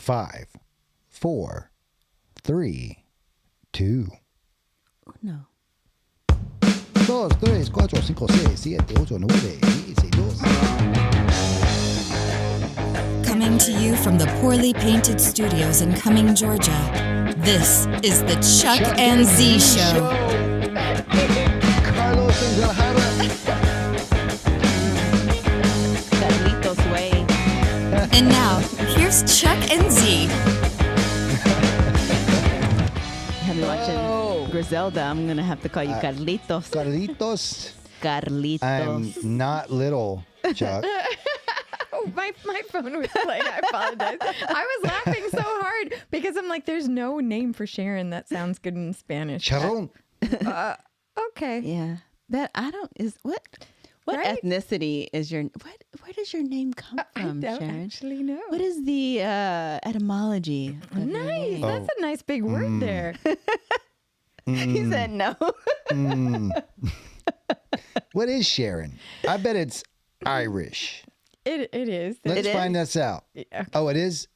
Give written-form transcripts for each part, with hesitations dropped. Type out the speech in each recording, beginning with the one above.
5, 4, 3, 2. No. 2, 3, 4, 5, 6, 7, 8, 9, 10, 12. Coming to you from the poorly painted studios in Cumming, Georgia, this is the Chuck and Z Show. Carlos and Zahara. Carlitos way. And now, here's Chuck and Z. Have you watching Griselda? I'm going to have to call you Carlitos. Carlitos. Carlitos. I'm not little, Chuck. Oh, my phone was playing. I apologize. I was laughing so hard because I'm like, there's no name for Sharon that sounds good in Spanish. Sharon. Okay. Yeah. That I don't is what Right? ethnicity is your where does your name come I from, don't Sharon? actually know. What is the etymology? Of your Nice. name? That's a nice big word there. He said no. What is Sharon? I bet it's Irish. It is. Let's It find is? this out. Okay. Oh, it is?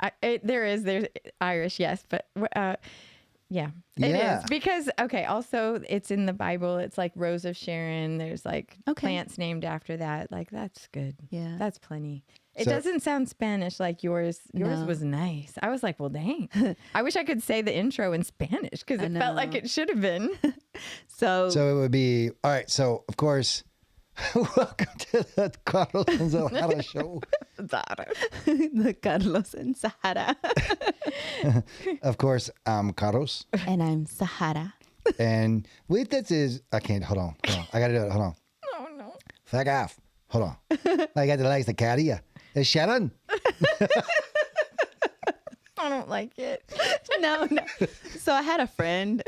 There's Irish, yes, but yeah, it Yeah. is because also it's in the Bible. It's like Rose of Sharon. There's like plants named after that. Like that's good. Yeah. That's plenty. It So- doesn't sound Spanish like yours. Yours No. was nice. I was like, well, dang. I wish I could say the intro in Spanish because it felt like know. it should have been. So, So it would be, all right, so of course, welcome to the Carlos and Zahara show. the Carlos and Sahara. Of course, I'm Carlos. And I'm Sahara. And wait, this is, I can't, hold on. I got to do it, hold on. Oh, no. Fuck off. Hold on. I got the legs to carry you. It's Sharon. I don't like it. No. So I had a friend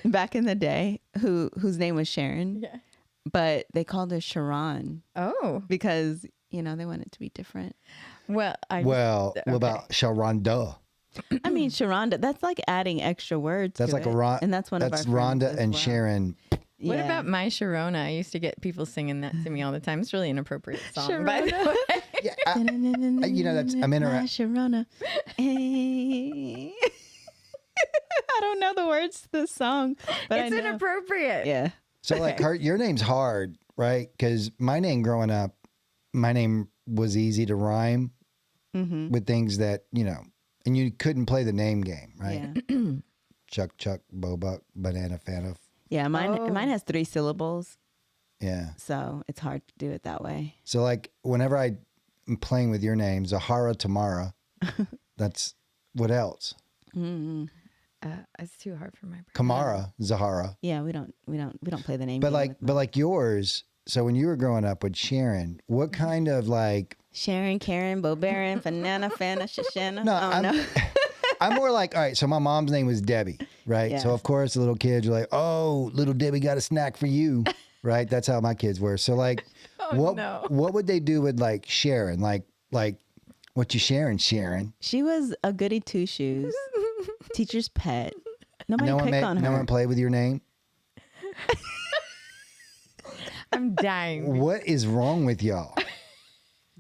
back in the day whose name was Sharon, Yeah. but they called her Sharon Oh, because, they want it to be different. well, Well, what about Sharonda? I mean, Sharonda, that's like adding extra words That's to like it. a Ron. And that's one of our That's friends Rhonda as and well. Sharon. What Yeah. about My Sharona? I used to get people singing that to me all the time. It's really an appropriate song, by the way. Yeah, that's, I'm My interested. Sharona. Hey. I don't know the words to the song, but It's I know. inappropriate. Yeah. So like your name's hard, right? Because my name growing up, my name was easy to rhyme with things that, and you couldn't play the name game, right? Yeah. Chuck, Bobuck, Banana Fana. Yeah, mine Oh. mine has 3 syllables, Yeah. so it's hard to do it that way. So like whenever I'm playing with your name, Zahara Tamara, that's what else? It's too hard for my brain. Kamara, Zahara. Yeah, we don't play the name. But game like with but like yours, so when you were growing up with Sharon, what kind of like Sharon, Karen, Bo Baron, Fanana, Fana, Shoshana. No, Oh, no. I'm more like, all right, so my mom's name was Debbie, right? Yeah. So of course the little kids are like, oh, little Debbie got a snack for you, right? That's how my kids were. So like, what would they do with like Sharon? Like what you sharing, Sharon? She was a goody two shoes, teacher's pet. Nobody picked on her. No one played with your name. I'm dying. What is wrong with y'all?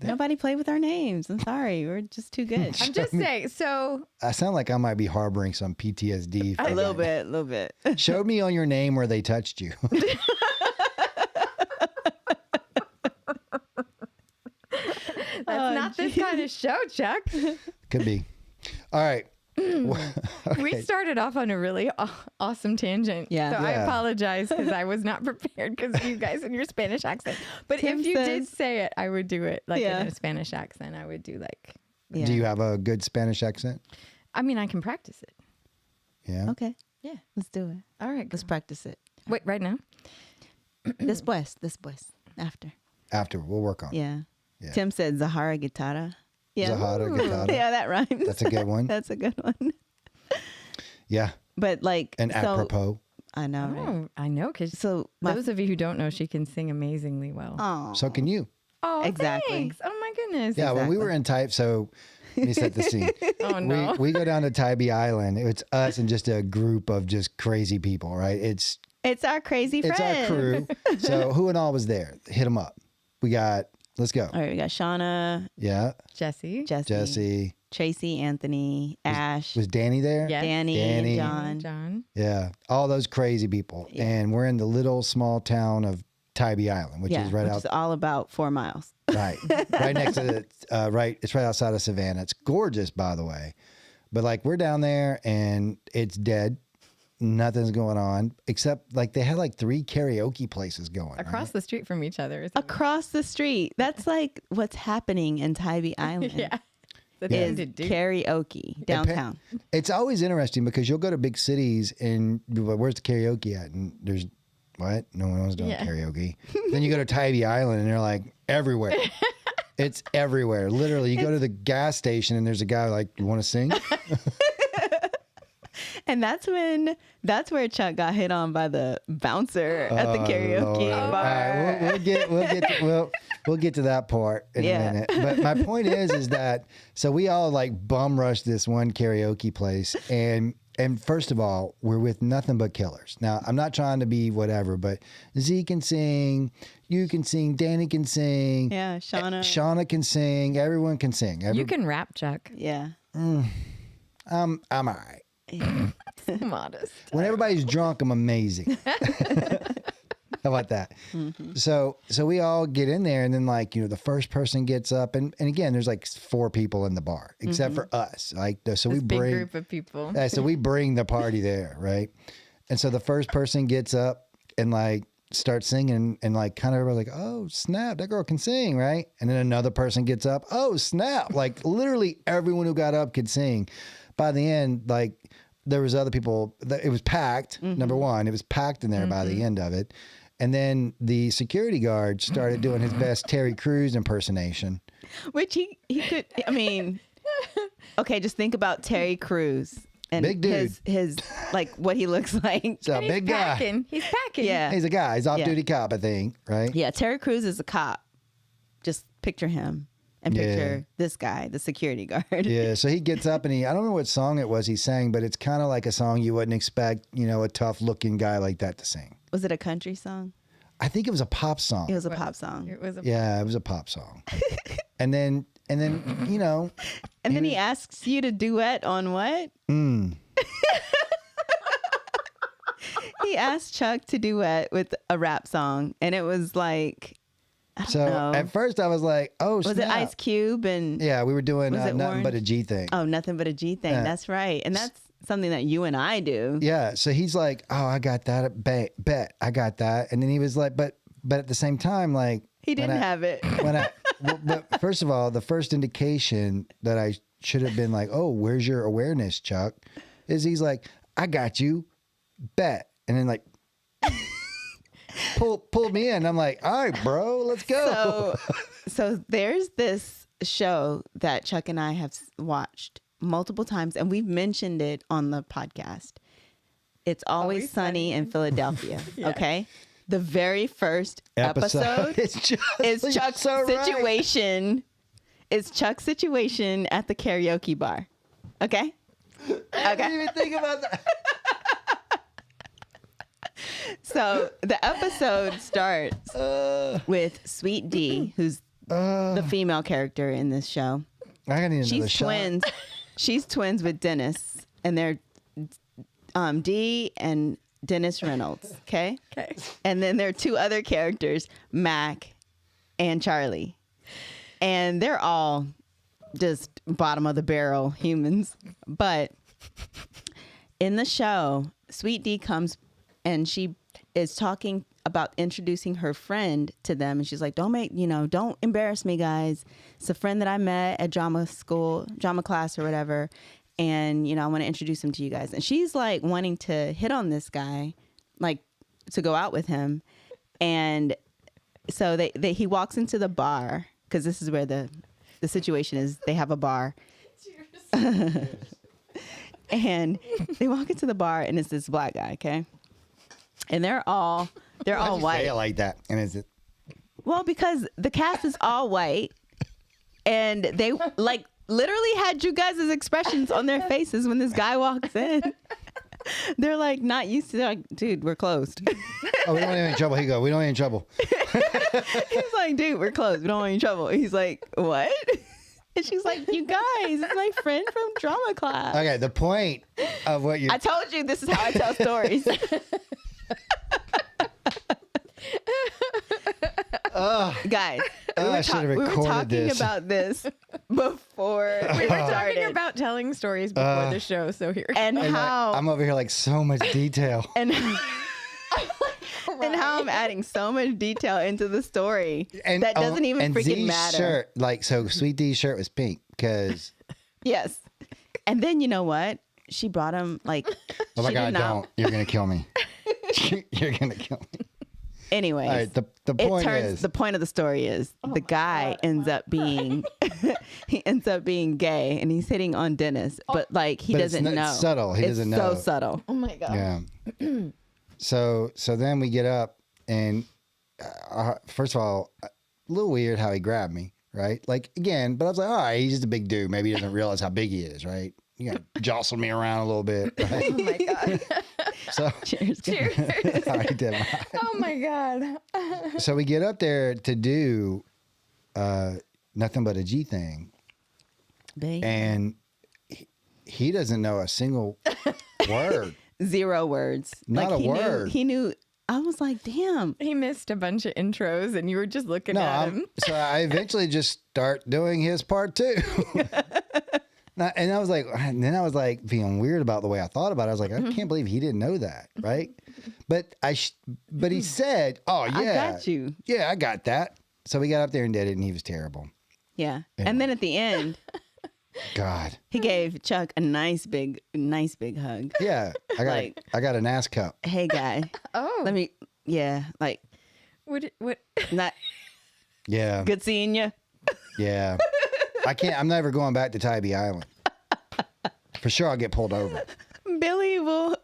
Nobody played with our names. I'm sorry, we're just too good. I'm just saying. So I sound like I might be harboring some PTSD. A little bit. Show me on your name where they touched you. that's not this kind of show, Chuck. Could be. All right. We started off on a really awesome tangent. Yeah. So I Yeah. apologize because I was not prepared because of you guys and your Spanish accent. But Tim if you did says- say it, I would do it like Yeah. in a Spanish accent. I would do like, Yeah. Do you have a good Spanish accent? I mean, I can practice it. Yeah. Okay. Yeah. Let's do it. All right. Let's practice it. Wait, right now? Después. After. After we'll work on it. Yeah. Yeah. Tim said Zahara Guitarra. Yeah. Zahara, Guitarra. Yeah, that rhymes. That's a good one. That's a good one. Yeah. But like, And so, apropos. I know, right? Oh, I know. Because So my, those of you who don't know, she can sing amazingly well. oh, So can you. Oh, exactly. Thanks. Oh, my goodness. Yeah, when we were in Type, so let me set the scene. Oh, no. We go down to Tybee Island. It's us and just a group of just crazy people, right? It's our crazy friend. our crew. So who and all was there? Hit them up. We got, let's go. All right, we got Shauna, Yeah. Jesse. Jesse, Jesse, Tracy, Anthony, Ash, Was Danny there? Yes. Danny, Danny. and John. John. Yeah, all those crazy people. Yeah. And we're in the little small town of Tybee Island, which is right which out is all about 4 miles. right next to the it's right outside of Savannah. It's gorgeous, by the way. But like we're down there and it's dead. Nothing's going on except like they had like 3 karaoke places going Across right? the street from each other. Isn't Across the street. That's like what's happening in Tybee it? Island. Yeah. The Yeah. thing Is to do. karaoke downtown. It's always interesting because you'll go to big cities and you're like, where's the karaoke at? And there's what? No one else doing Yeah. karaoke. Then you go to Tybee Island and they're like everywhere. It's everywhere. Literally, you go to the gas station and there's a guy like, you want to sing? And that's where Chuck got hit on by the bouncer at the karaoke Lord. All bar. right, we'll get to that part in Yeah. a minute. But my point is that so we all like bum rushed this one karaoke place and first of all, we're with nothing but killers. Now, I'm not trying to be whatever, but Z can sing, you can sing, Danny can sing, Yeah, Shauna can sing, everyone can sing. You can rap, Chuck. Yeah. I'm all right. Modest. When everybody's drunk, I'm amazing. How about that? Mm-hmm. So we all get in there, and then like the first person gets up, and again, there's like 4 people in the bar except for us. Like so we This big bring group of people. so we bring the party there, right? And so the first person gets up and like starts singing, and like kind of like, oh snap, that girl can sing, right? And then another person gets up, oh snap, like literally everyone who got up could sing. By the end, like there was other people. It was packed. Number one, it was packed in there by the end of it. And then the security guard started doing his best Terry Crews impersonation. Which he could, I mean, okay, just think about Terry Crews and Big dude. his like what he looks like. So And he's big guy. packing. He's packing. Yeah. He's a guy. He's off-duty Yeah. cop, I think, right? Yeah, Terry Crews is a cop. Just picture him and Yeah. picture this guy, the security guard. Yeah, so he gets up and I don't know what song it was he sang, but it's kind of like a song you wouldn't expect, a tough-looking guy like that to sing. Was it a country song? I think it was a pop song. It was a pop song. It was a Yeah, it was a pop song. and then, And then he asks you to duet on what? He asked Chuck to duet with a rap song, and it was like, so know. at first I was like, oh, was snap. it Ice Cube and Yeah, we were doing Was it nothing but a Orange? G thing. oh, nothing but a G thing. Yeah. That's right, and that's something that you and I do. Yeah, so he's like, oh, I got that. Bet I got that. And then he was like, but at the same time, like He didn't have it. but first of all, the first indication that I should have been like, oh, where's your awareness, Chuck? Is he's like, I got you, bet, and then like pulled me in. I'm like, all right, bro, let's go. So there's this show that Chuck and I have watched multiple times, and we've mentioned it on the podcast. It's Always Sunny in Philadelphia. Okay. The very first episode It's just, is you're Chuck's so right. situation. It's Chuck's situation at the karaoke bar. Okay. I didn't even think about that. So the episode starts with Sweet D, who's the female character in this show. I gotta need another She's shot. twins. She's twins with Dennis, and they're D and Dennis Reynolds. Okay. Okay. And then there are 2 other characters, Mac and Charlie, and they're all just bottom of the barrel humans. But in the show, Sweet D comes and she is talking about introducing her friend to them, and she's like, don't embarrass me, guys. It's a friend that I met at drama class or whatever, and I want to introduce him to you guys. And she's like wanting to hit on this guy, like to go out with him. And so he walks into the bar, because this is where the situation is. They have a bar. And they walk into the bar, and it's this black guy, okay? And they're all Why'd you white. say it like that? And is it? Well, because the cast is all white, and they like literally had you guys' expressions on their faces when this guy walks in. They're like not used to. They're like, dude, we're closed. Oh, we don't want any trouble. He go, we don't want any trouble. He's like, dude, we're closed. We don't want any trouble. He's like, what? And she's like, you guys, it's my friend from drama class. Okay, the point of what you're I told you this is how I tell stories. Guys, I should have we were recorded talking this. about this before we We're talking started. about telling stories before the show, so here. And And how I'm over here like so much detail. and how I'm adding so much detail into the story that doesn't even and freaking Z's matter. shirt, like, so Sweet D's shirt was pink because, Yes. And then you know what? She brought him like. oh my she God, did not- don't. You're going to kill me. You're going to kill me. Anyways, All right, the it point turns. is, The point of the story is the guy ends up being he ends up being gay, and he's hitting on Dennis, but like he But it's doesn't not- know. it's subtle. He It's doesn't so know. subtle. Oh my God. yeah. So then we get up and first of all, a little weird how he grabbed me, right? Like again, but I was like, all right, he's just a big dude. Maybe he doesn't realize how big he is, right? You gotta jostle me around a little bit, right? Oh my God. So Cheers. Cheers. I already did mine. Oh my God. So we get up there to do nothing but a G thing, Babe. and he doesn't know a single word. 0 words. Not a he word. He knew. I was like, damn. He missed a bunch of intros, and you were just looking No, at him. so I eventually just start doing his part too. And I was like, and then I was like feeling weird about the way I thought about it. I was like, I can't believe he didn't know that, right? But but he said, "Oh yeah, I got you. Yeah, I got that." So we got up there and did it, and he was terrible. Yeah. And then at the end, God, he gave Chuck a nice big hug. yeah, Like- I got an ass cup. Hey guy, Oh, let me. Yeah, like what? not Yeah, good seeing you. yeah. I can't. I'm never going back to Tybee Island. For sure, I'll get pulled over. Billy will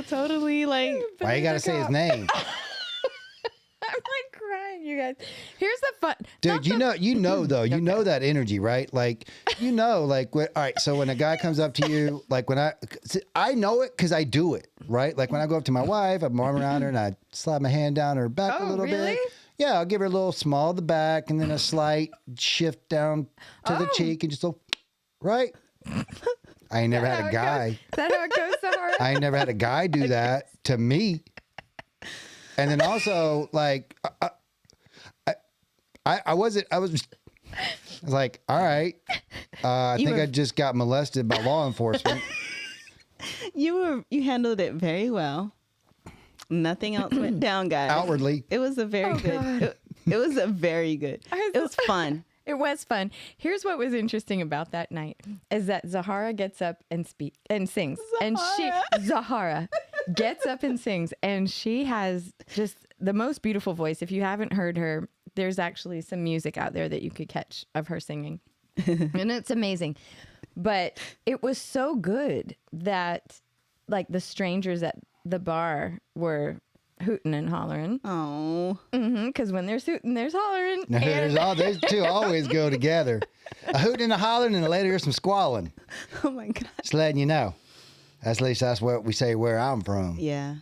totally like. Why you got to say his name? I'm like crying, you guys. Here's the fun, Dude, you know though, you know that energy, right? Like, like, all right. So when a guy comes up to you, like when I know it because I do it, right? Like when I go up to my wife, I arm around her and I slide my hand down her back a Oh, little really? bit. Yeah, I'll give her a little small of the back and then a slight shift down to the cheek and just a, right? I ain't never had a guy. Is that how it goes, Sahara? I ain't never had a guy do that to me. And then also, like, I was like, all right, I think I just got molested by law enforcement. You handled it very well. Nothing else went down, guys. Outwardly. It was a very good. It was a very good. It was fun. It was fun. Here's what was interesting about that night is that Zahara gets up and sings. And Zahara gets up and sings, and she has just the most beautiful voice. If you haven't heard her, there's actually some music out there that you could catch of her singing. And it's amazing. But it was so good that like the strangers at the bar were hooting and hollering. Oh, Because when there's hooting, there's hollering. Those two always go together. A hooting and a hollering, and later there's some squalling. oh my god. Just letting you know. At least that's what we say where I'm from. Yeah.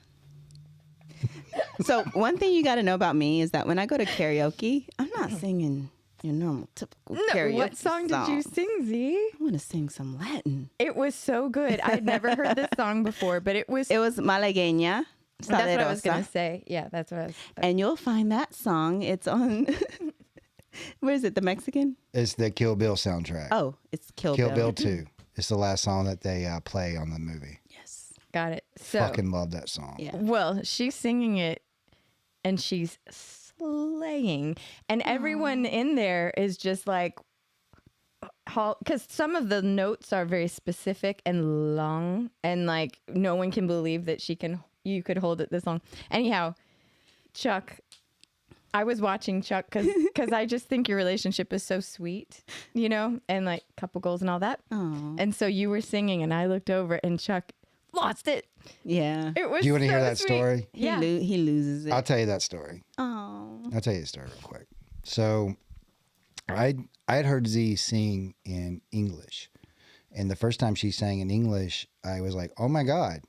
So one thing you got to know about me is that when I go to karaoke, I'm not singing your normal typical karaoke. What song did you sing, Z? I want to sing some Latin. It was so good. I'd never heard this song before, but it was Malagueña. that's what I was Salerosa. going to say. Yeah, that's what I was. And you'll find that song. It's on. Where is it? The Mexican? It's the Kill Bill soundtrack. Oh, it's Kill Kill Bill. Bill 2. It's the last song that they play on the movie. Yes. Got it. So, Fucking love that song. Yeah. well, she's singing it and she's slaying. And everyone in there is just like, because some of the notes are very specific and long, and like no one can believe that you could hold it this long. Anyhow, Chuck, I was watching Chuck because I just think your relationship is so sweet, and like couple goals and all that. Oh. And so you were singing, and I looked over, and Chuck lost it. Yeah. It was. Do you want to hear so that sweet. story? Yeah. He loses it. I'll tell you that story. Oh. I'll tell you the story real quick. So I had heard Z sing in English. And the first time she sang in English, I was like, oh my God,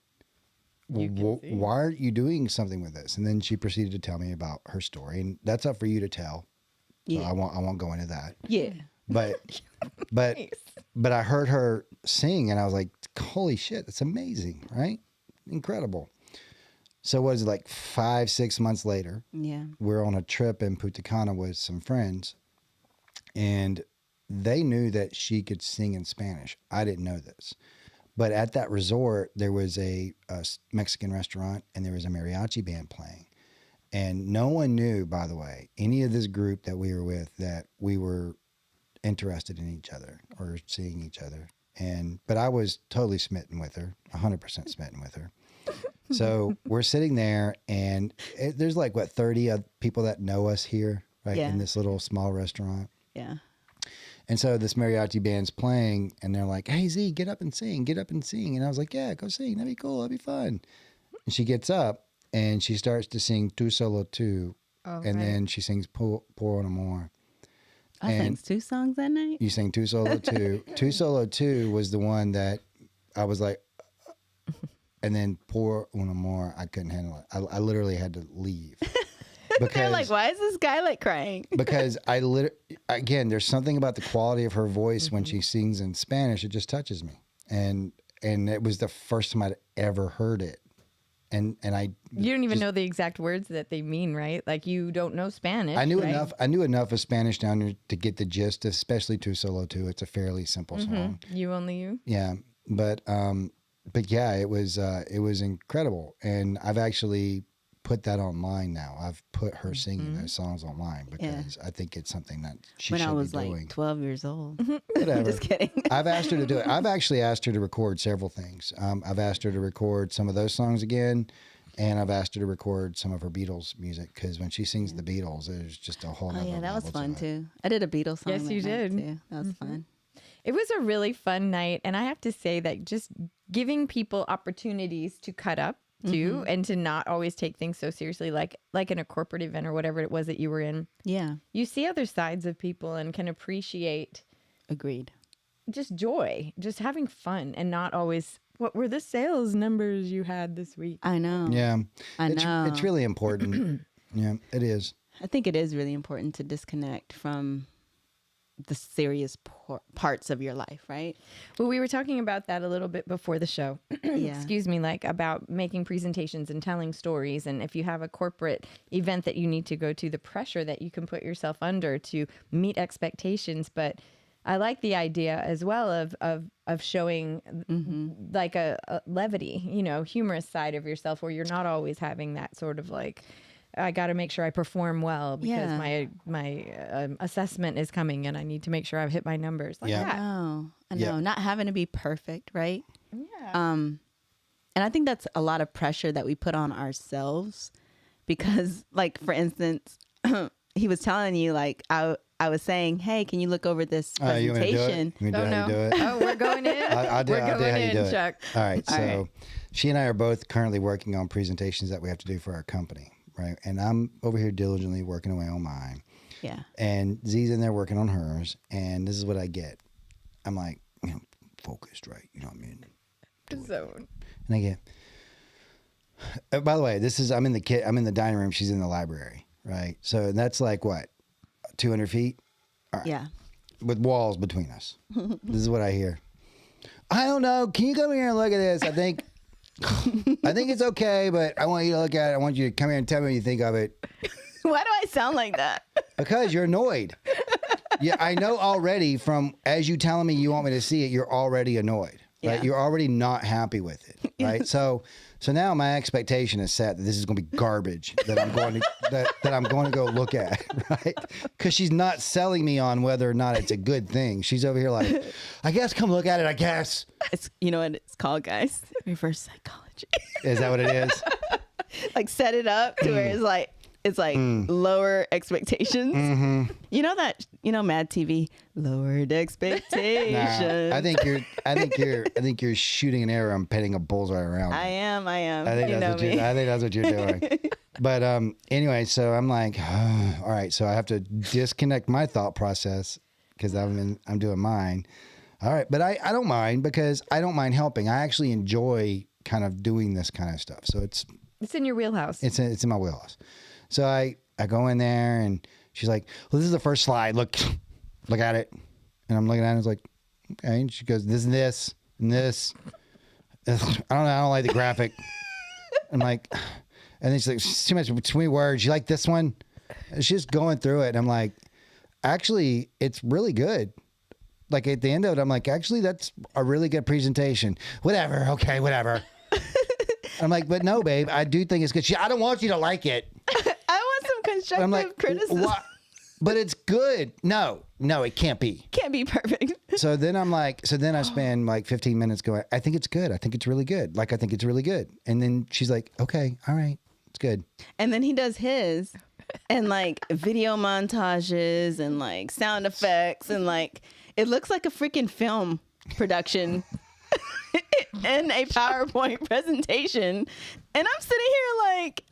why aren't you doing something with this? And then she proceeded to tell me about her story. And that's up for you to tell. So Yeah. I won't go into that. Yeah. but I heard her sing and I was like, holy shit, that's amazing, right? Incredible. So what is it, like 5-6 months later? Yeah. We're on a trip in Punta Cana with some friends, and they knew that she could sing in Spanish. I didn't know this. But at that resort, there was a Mexican restaurant and there was a mariachi band playing. And no one knew, by the way, any of this group that we were with, that we were interested in each other or seeing each other. But I was totally smitten with her, 100% smitten with her. So we're sitting there, and there's like, 30 people that know us here, right? Yeah. In this little small restaurant. Yeah. And so this mariachi band's playing, and they're like, hey, Z, get up and sing. And I was like, yeah, go sing. That'd be cool. That'd be fun. And she gets up, and she starts to sing Tu Solo Tu. And then she sings Por Un Amor. I sang 2 songs that night. You sang Tu Solo Tu. Tu Solo Tu was the one that I was like, and then Por Un Amor, I couldn't handle it. I literally had to leave. They're Because, like, why is this guy like crying? because again, there's something about the quality of her voice when she sings in Spanish. It just touches me. And it was the first time I'd ever heard it. And You don't even know the exact words that they mean, right? Like you don't know Spanish. I knew right? enough. I knew enough of Spanish down there to get the gist, especially Tu Solo Tu. It's a fairly simple song. You only you. Yeah, but yeah, it was incredible, and I've actually put that online now. I've put her singing those songs online because I think it's something that she When should I was be doing. like 12 years old. Whatever. Just kidding. I've asked her to do it. I've actually asked her to record several things. I've asked her to record some of those songs again, and I've asked her to record some of her Beatles music because when she sings the Beatles, there's just a whole Oh nother yeah, that was level to fun it. too. I did a Beatles song. Yes, that you night, did. Too. That was fun. It was a really fun night, and I have to say that just giving people opportunities to cut up too, and to not always take things so seriously, like in a corporate event or whatever it was that you were in. Yeah, You see other sides of people and can appreciate agreed. just joy, just having fun, and not always what were the sales numbers you had this week. I know. Yeah, I know. It's really important. Yeah, it is. I think it is really important to disconnect from the serious parts of your life, right? Well, we were talking about that a little bit before the show. Yeah. Excuse me, like about making presentations and telling stories. And if you have a corporate event that you need to go to, the pressure that you can put yourself under to meet expectations. But I like the idea as well of showing like a levity, humorous side of yourself where you're not always having that sort of like, I got to make sure I perform well because Yeah. my assessment is coming and I need to make sure I've hit my numbers. Like Yeah. that. I know. Yeah. Not having to be perfect, right? Yeah. And I think that's a lot of pressure that we put on ourselves because, like, for instance, he was telling you, like, I was saying, hey, can you look over this You want me to do it? presentation? You want me to how you do it? Oh, we're going in. I'll do We're how going you in, do it. Chuck. All right. All So right. she and I are both currently working on presentations that we have to do for our company, right? And I'm over here diligently working away on mine. Yeah. And Z's in there working on hers. And this is what I get. I'm like, focused, right? You know what I mean? So, And I get, by the way, I'm in the dining room. She's in the library, right? So that's like what, 200 feet? Yeah. With walls between us. This is what I hear. I don't know. Can you come here and look at this? I think it's okay, but I want you to look at it. I want you to come here and tell me what you think of it. Why do I sound like that? Because you're annoyed. Yeah, I know already from as you telling me you want me to see it, you're already annoyed. Right? Yeah. You're already not happy with it. Right. So now my expectation is set that this is going to be garbage that I'm going to that I'm going to go look at, right? Because she's not selling me on whether or not it's a good thing. She's over here like, I guess come look at it. I guess. It's what it's called, guys. Reverse psychology. Is that what it is? Like set it up to where it's like lower expectations. Mm-hmm. You know that Mad TV lowered expectations. Nah, I think you're shooting an arrow and petting a bullseye around. I am. I think that's what you're doing. But anyway, so I'm like, all right. So I have to disconnect my thought process because I'm doing mine. All right, but I don't mind because I don't mind helping. I actually enjoy kind of doing this kind of stuff. So it's in your wheelhouse. in my wheelhouse. So I go in there and she's like, well, this is the first slide. Look at it. And I'm looking at it and I was like, okay. And she goes, this and this and this. Ugh, I don't know. I don't like the graphic. I'm like, and then she's like, it's too much between words. You like this one? And she's just going through it. And I'm like, actually, it's really good. Like at the end of it, I'm like, actually, that's a really good presentation. Whatever. Okay, whatever. I'm like, but no, babe, I do think it's good. I don't want you to like it. I want some constructive I'm like, criticism. "What?" But it's good. No, it can't be. Can't be perfect. So then I'm like, I spend like 15 minutes going, I think it's good. I think it's really good. Like, I think it's really good. And then she's like, okay, all right, it's good. And then he does his and like video montages and like sound effects and like it looks like a freaking film production in a PowerPoint presentation. And I'm sitting here like,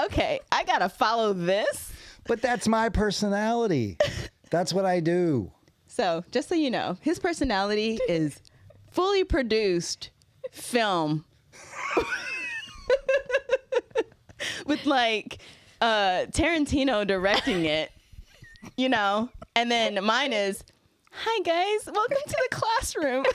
okay, I gotta follow this. But that's my personality. That's what I do. So just so you know, his personality is fully produced film with like Tarantino directing it, you know, and then mine is, hi guys, welcome to the classroom.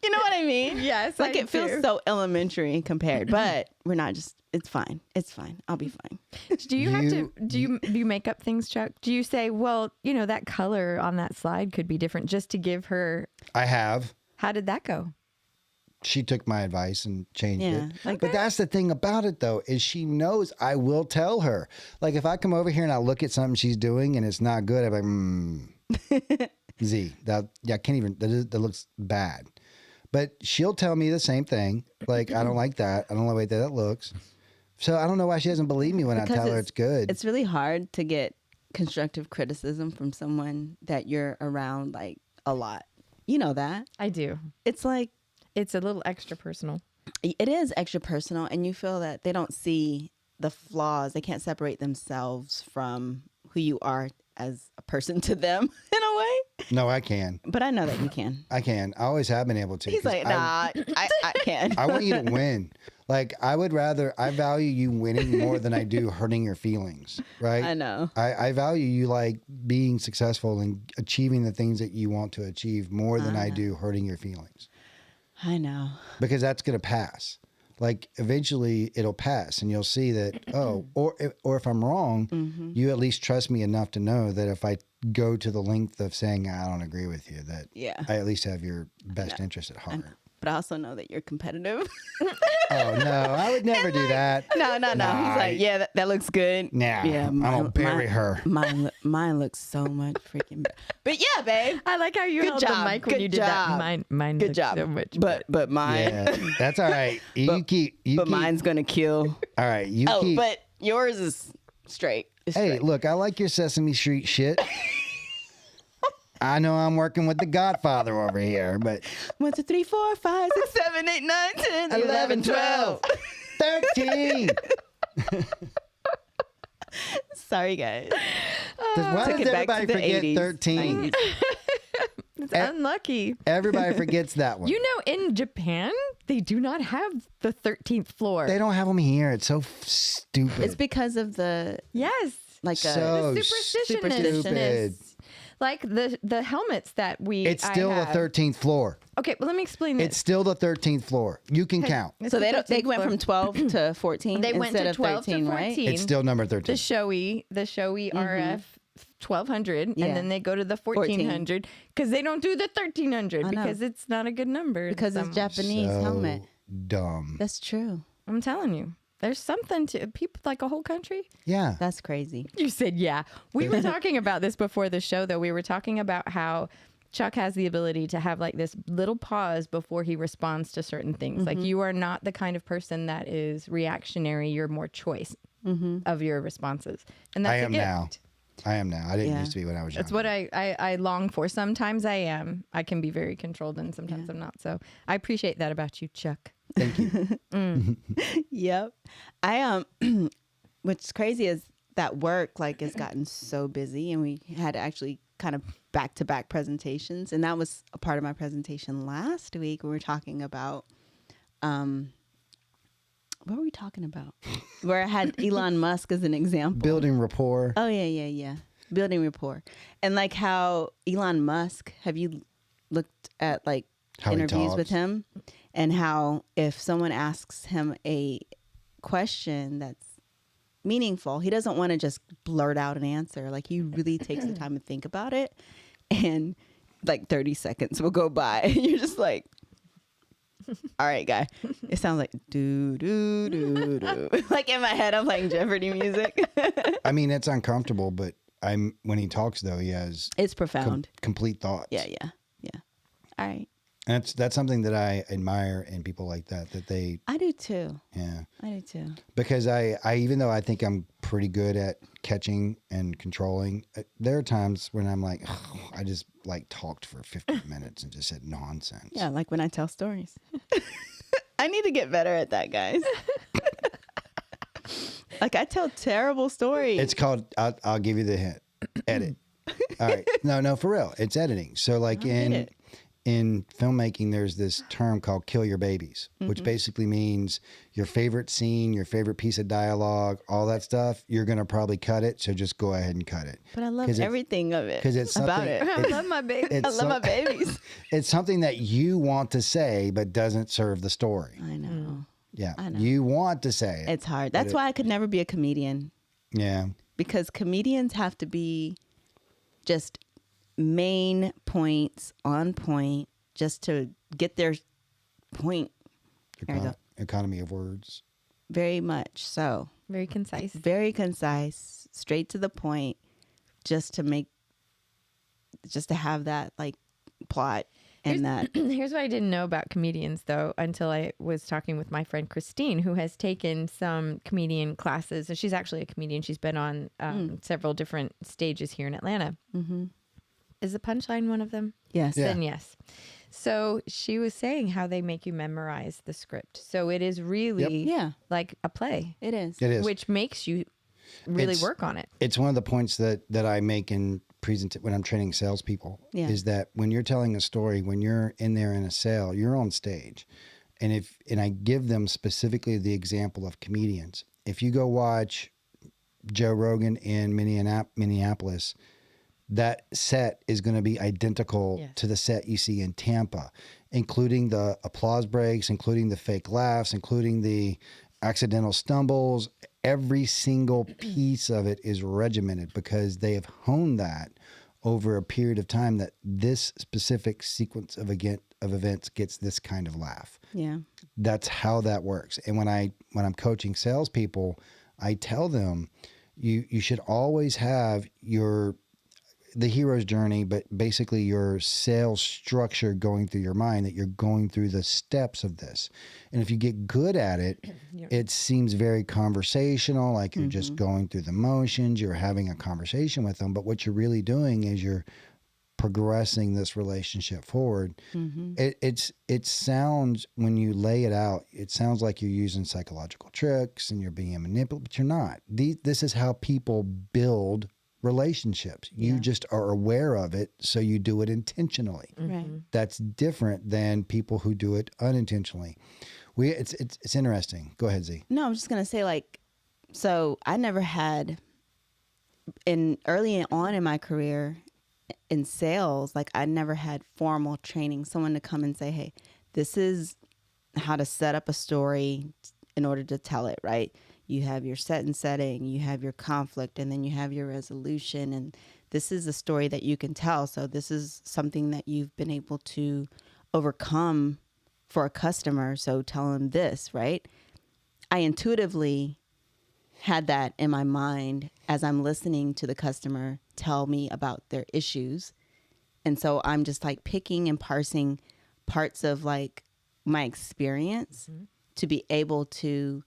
You know what I mean? Yes, Like I it feels do. so elementary compared, but we're not just, it's fine. It's fine. I'll be fine. Do you have to do you make up things, Chuck? Do you say, well, you know, that color on that slide could be different just to give her? I have. How did that go? She took my advice and changed Yeah, it. like But that's the thing about it, though, is she knows I will tell her. Like, if I come over here and I look at something she's doing and it's not good, I'm like, Z, I can't even, that looks bad. But she'll tell me the same thing. Like, I don't like that. I don't like the way that looks. So I don't know why she doesn't believe me when I tell her it's good. It's really hard to get constructive criticism from someone that you're around like a lot. You know that. I do. It's like, It's a little extra personal. it is extra personal and you feel that they don't see the flaws. They can't separate themselves from who you are as a person to them in a way. No, I can. But I know that you can. I can. I always have been able to. He's 'cause like, nah, I can. I want you to win. Like, I value you winning more than I do hurting your feelings, right? I know. I value you like being successful and achieving the things that you want to achieve more than I do hurting your feelings. I know. Because that's going to pass. Like, eventually it'll pass and you'll see that, or if I'm wrong, you at least trust me enough to know that if I go to the length of saying I don't agree with you, that Yeah. I at least have your best interest at heart. But I also know that you're competitive. Oh, no, I would never do that. No. Nah, He's like, yeah, that looks good. Nah, Yeah, I'm going to bury her. Mine looks so much freaking better. But yeah, babe. I like how you Good held job. the mic when Good you did job. that. Mine Good looks job. so much But mine. Yeah, that's all right. But mine's gonna kill. All right, you Oh, keep. but yours is straight. It's Hey, straight. look, I like your Sesame Street shit. I know I'm working with the Godfather over here, but 1, 2, 3, 4, 5, 6, 7, 8, 9, 10, 11, 12. 13. Sorry, guys. Why Took does it back to everybody the forget 80s, 13? 90s. It's unlucky. Everybody forgets that one. You know, in Japan, they do not have the 13th floor. They don't have them here. It's so stupid. It's because of the Yes. like So The superstition stupid. is like the helmets that It's still I the have. 13th floor. Okay, well, let me explain this. It's still the 13th floor. You can count. It's So the they 13th went floor. from 12 to 14 They went instead to of 12 to 13, right? 14. It's still number 13. the Shoei RF 1200, Yeah. and then they go to the 1400 because they don't do the 1300 I know. because it's not a good number. Because it's somewhere. Japanese So helmet. dumb. That's true. I'm telling you, there's something to people like a whole country. Yeah. That's crazy. You said, yeah. We were talking about this before the show, though. We were talking about how Chuck has the ability to have like this little pause before he responds to certain things. Like you are not the kind of person that is reactionary. You're more choice of your responses. And that's I a am gift. now. I am now. I didn't Yeah. used to be when I was young. That's what I long for. Sometimes I am. I can be very controlled and sometimes I'm not. So I appreciate that about you, Chuck. Thank you. Yep. I what's crazy is that work like has gotten so busy and we had actually kind of back-to-back presentations, and that was a part of my presentation last week. We were talking about what were we talking about? Where I had Elon Musk as an example. Building rapport. Oh yeah. building rapport. And like how Elon Musk, have you looked at like How he interviews with talks. him, and how if someone asks him a question that's meaningful, he doesn't want to just blurt out an answer. Like he really takes the time to think about it, and like 30 seconds will go by. You're just like, all right, guy. It sounds like do do do do. Like in my head, I'm playing Jeopardy music. I mean, it's uncomfortable, but when he talks though, he has It's profound. complete thoughts. Yeah. All right. And that's something that I admire in people like that they, I do too. yeah. I do too. Because I even though I think I'm pretty good at catching and controlling, there are times when I'm like, oh, I just like talked for 15 minutes and just said nonsense. Yeah, like when I tell stories. I need to get better at that, guys. Like I tell terrible stories. It's called, I'll give you the hint, edit. All right. No, for real. It's editing. So like in filmmaking, there's this term called kill your babies, which basically means your favorite scene, your favorite piece of dialogue, all that stuff, you're going to probably cut it. So just go ahead and cut it. But I love 'Cause it's- everything of it 'cause it's about something- it. I love my baby. I love my babies. It's something that you want to say, but doesn't serve the story. I know. Yeah. I know. You want to say it. It's hard. That's why I could never be a comedian, Yeah. because comedians have to be just main points on point just to get their point. There you go. Economy of words. Very much so. Very concise. Very concise, straight to the point, just to have that like plot and that. Here's what I didn't know about comedians, though, until I was talking with my friend Christine, who has taken some comedian classes. She's actually a comedian. She's been on several different stages here in Atlanta. Mm-hmm. Is the punchline one of them? Yes. Yeah. Then yes. So she was saying how they make you memorize the script. So it is really Yeah, like a play, it is. It is. which makes you really It's- work on it. It's one of the points that I make in when I'm training salespeople. Yeah. Is that when you're telling a story, when you're in there in a sale, you're on stage, and I give them specifically the example of comedians. If you go watch Joe Rogan in Minneapolis, that set is going to be identical Yes. to the set you see in Tampa, including the applause breaks, including the fake laughs, including the accidental stumbles. Every single piece of it is regimented because they have honed that over a period of time, that this specific sequence of events gets this kind of laugh. Yeah. That's how that works. And when I'm coaching salespeople, I tell them you should always have the hero's journey, but basically your sales structure going through your mind, that you're going through the steps of this. And if you get good at it, it seems very conversational, like you're just going through the motions, you're having a conversation with them. But what you're really doing is you're progressing this relationship forward. It sounds, when you lay it out, it sounds like you're using psychological tricks and you're being manipulative, but you're not. This is how people build relationships. You just are aware of it, so you do it intentionally. Right. That's different than people who do it unintentionally. It's interesting. Go ahead, Z. No, I'm just gonna say, like, so I never had early on in my career in sales, like I never had formal training, someone to come and say, hey, this is how to set up a story in order to tell it, right? You have your set and setting, you have your conflict, and then you have your resolution. And this is a story that you can tell. So this is something that you've been able to overcome for a customer. So tell them this, right? I intuitively had that in my mind as I'm listening to the customer tell me about their issues. And so I'm just like picking and parsing parts of like my experience to be able to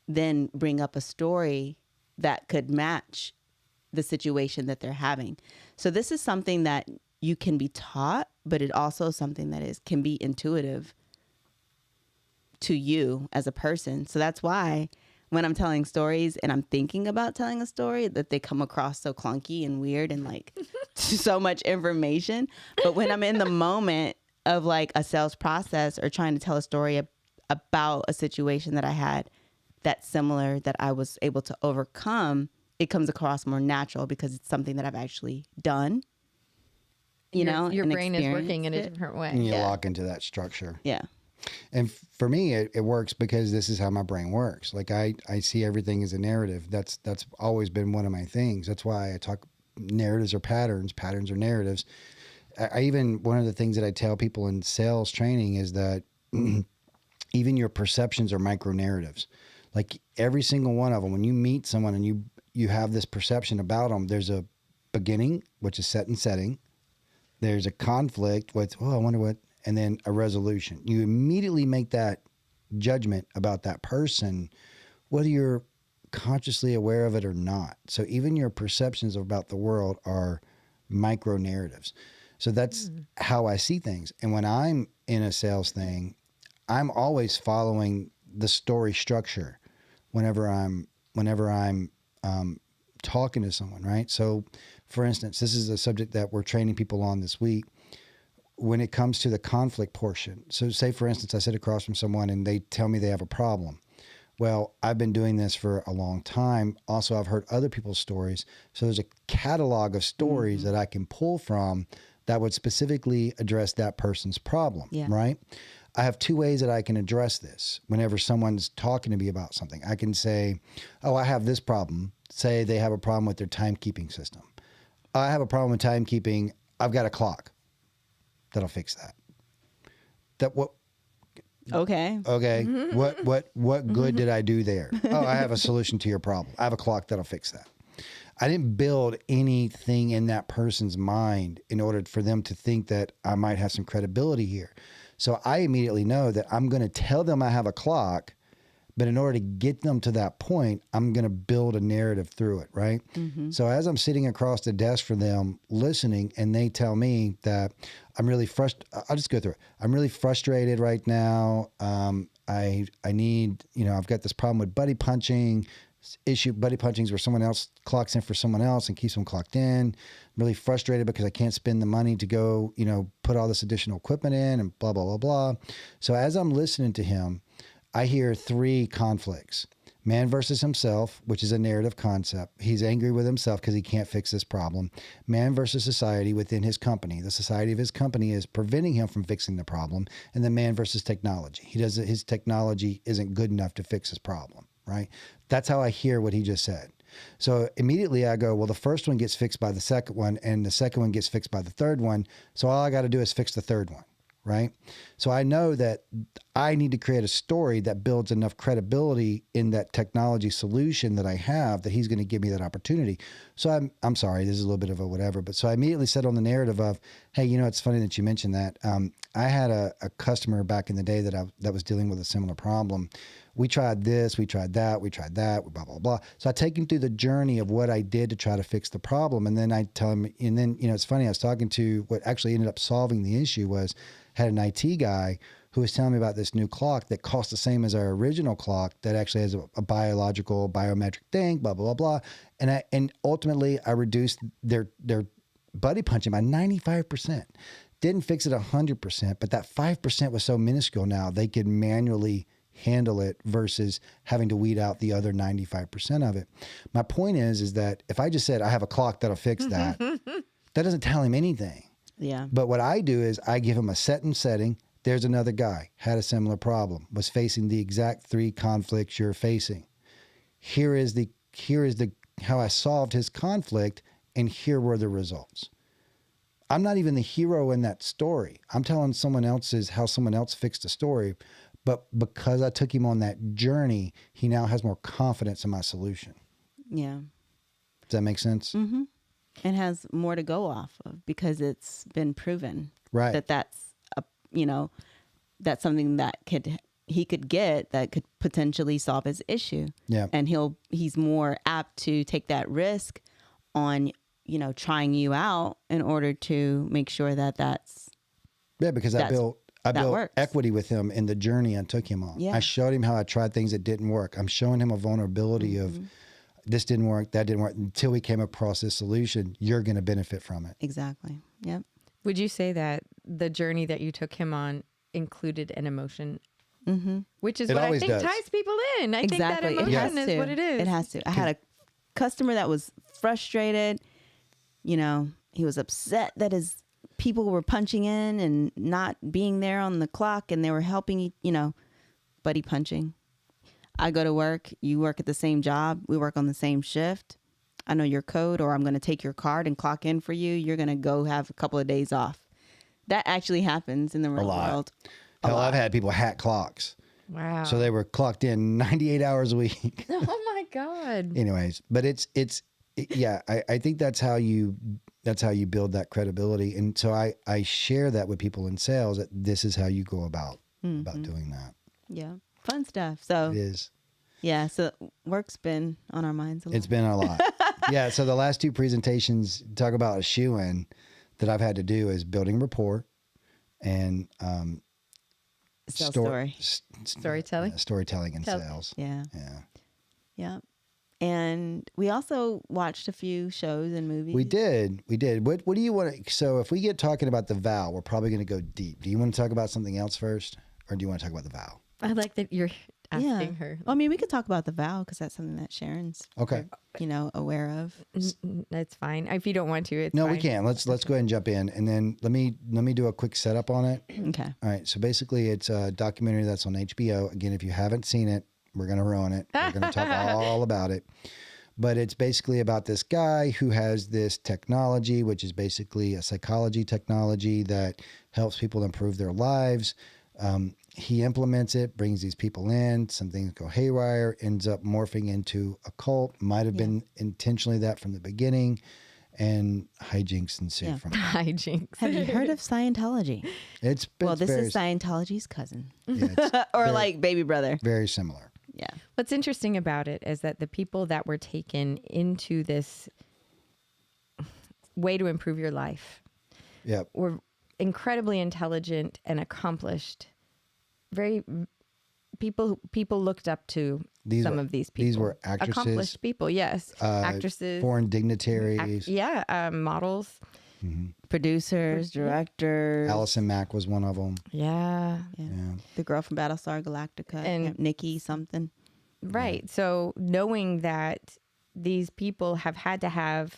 then bring up a story that could match the situation that they're having. So this is something that you can be taught, but it also is something that can be intuitive to you as a person. So that's why when I'm telling stories and I'm thinking about telling a story, that they come across so clunky and weird and like so much information. But when I'm in the moment of like a sales process or trying to tell a story about a situation that I had that's similar, that I was able to overcome, it comes across more natural because it's something that I've actually done. You know, your and brain is working in a experienced it. different way. And you Yeah. lock into that structure. Yeah. And for me, it works because this is how my brain works. Like I see everything as a narrative. That's always been one of my things. That's why I talk narratives or patterns. Patterns or narratives. I even, one of the things that I tell people in sales training is that even your perceptions are micro narratives. Like every single one of them, when you meet someone and you have this perception about them, there's a beginning, which is set and setting. There's a conflict with, oh, I wonder what, and then a resolution. You immediately make that judgment about that person, whether you're consciously aware of it or not. So even your perceptions about the world are micro narratives. So that's how I see things. And when I'm in a sales thing, I'm always following the story structure whenever I'm talking to someone, right? So for instance, this is a subject that we're training people on this week. When it comes to the conflict portion, so say for instance, I sit across from someone and they tell me they have a problem. Well, I've been doing this for a long time. Also, I've heard other people's stories. So there's a catalog of stories that I can pull from that would specifically address that person's problem, Yeah. right? I have two ways that I can address this whenever someone's talking to me about something. I can say, oh, I have this problem. Say they have a problem with their timekeeping system. I have a problem with timekeeping. I've got a clock that'll fix that. Okay. Okay. What good did I do there? Oh, I have a solution to your problem. I have a clock that'll fix that. I didn't build anything in that person's mind in order for them to think that I might have some credibility here. So I immediately know that I'm going to tell them I have a clock, but in order to get them to that point, I'm going to build a narrative through it, right? So as I'm sitting across the desk for them listening and they tell me that I'm really frustrated, I'll just go through it. I'm really frustrated right now. I need, I've got this problem with buddy punching. Buddy punchings where someone else clocks in for someone else and keeps them clocked in. I'm really frustrated because I can't spend the money to go, put all this additional equipment in and blah, blah, blah, blah. So as I'm listening to him, I hear three conflicts. Man versus himself, which is a narrative concept. He's angry with himself because he can't fix this problem. Man versus society within his company. The society of his company is preventing him from fixing the problem. And then man versus technology. His technology isn't good enough to fix his problem, right? That's how I hear what he just said. So immediately I go, well, the first one gets fixed by the second one, and the second one gets fixed by the third one. So all I got to do is fix the third one, right? So I know that I need to create a story that builds enough credibility in that technology solution that I have that he's going to give me that opportunity. So I'm sorry, this is a little bit of a whatever, but so I immediately set on the narrative of, hey, it's funny that you mentioned that. I had a customer back in the day that was dealing with a similar problem. We tried this, we tried that, blah, blah, blah. So I take him through the journey of what I did to try to fix the problem. And then I tell him, and then, it's funny, I was talking to what actually ended up solving the issue had an IT guy who was telling me about this new clock that cost the same as our original clock that actually has a biological biometric thing, blah, blah, blah, blah. And ultimately I reduced their buddy punching by 95%. Didn't fix it 100%, but that 5% was so minuscule now they could manually handle it versus having to weed out the other 95% of it. My point is that if I just said I have a clock that'll fix that, that doesn't tell him anything. Yeah. But what I do is I give him a set and setting. There's another guy, had a similar problem, was facing the exact three conflicts you're facing. Here is how I solved his conflict, and here were the results. I'm not even the hero in that story. I'm telling how someone else fixed the story. But because I took him on that journey, he now has more confidence in my solution. Yeah. Does that make sense? Mm-hmm. And has more to go off of because it's been proven Right. that's that's something that he could get that could potentially solve his issue. Yeah. And he's more apt to take that risk on, trying you out in order to make sure that's. Yeah, because I built works. equity with him in the journey I took him on. Yeah. I showed him how I tried things that didn't work. I'm showing him a vulnerability of this didn't work, that didn't work. Until we came across this solution, you're going to benefit from it. Exactly. Yep. Would you say that the journey that you took him on included an emotion? Which is It what I always think does. ties people in. I Exactly. think that It has emotion is to. what it is. It has to. I had a customer that was frustrated. You know, he was upset that his people were punching in and not being there on the clock, and they were helping, you know, buddy punching. I go to work, you work at the same job, we work on the same shift. I know your code, or I'm going to take your card and clock in for you. You're going to go have a couple of days off. That actually happens in the real world. Hell, I've had people hack clocks. Wow. So they were clocked in 98 hours a week. Oh my God. Anyways, but yeah, I think that's how you build that credibility. And so I share that with people in sales, that this is how you go about doing that. Yeah. Fun stuff. So It is. yeah, so work's been on our minds a lot. It's been a lot. Yeah. So the last two presentations talk about a shoe-in that I've had to do is building rapport and Sales story. Storytelling? Storytelling and sales. Yeah. Yeah. Yeah. And we also watched a few shows and movies. We did. What do you want to, so if we get talking about the vow, we're probably going to go deep. Do you want to talk about something else first, or do you want to talk about the vow? I like that you're asking her. Well, I mean, we could talk about the vow because that's something that Sharon's, Okay. you know, aware of. That's fine. If you don't want to, it's No, fine. we can. Let's go ahead and jump in, and then let me do a quick setup on it. Okay. All right. So basically, it's a documentary that's on HBO. Again, if you haven't seen it, we're going to ruin it. We're going to talk all about it. But it's basically about this guy who has this technology, which is basically a psychology technology that helps people improve their lives. He implements it, brings these people in, some things go haywire, ends up morphing into a cult. Might have been intentionally that from the beginning, and hijinks ensue from it. Hijinks. Have you heard of Scientology? This Is Scientology's cousin. yeah, it's Or like baby brother. very similar. Yeah. What's interesting about it is that the people that were taken into this way to improve your life Yep. were incredibly intelligent and accomplished. Very people looked up to some of these people. These were actresses, accomplished people. Yes, actresses, foreign dignitaries. models. Producers, directors. Allison Mack was one of them. Yeah. Yeah. The girl from Battlestar Galactica. And- Nikki something. Right. So knowing that these people have had to have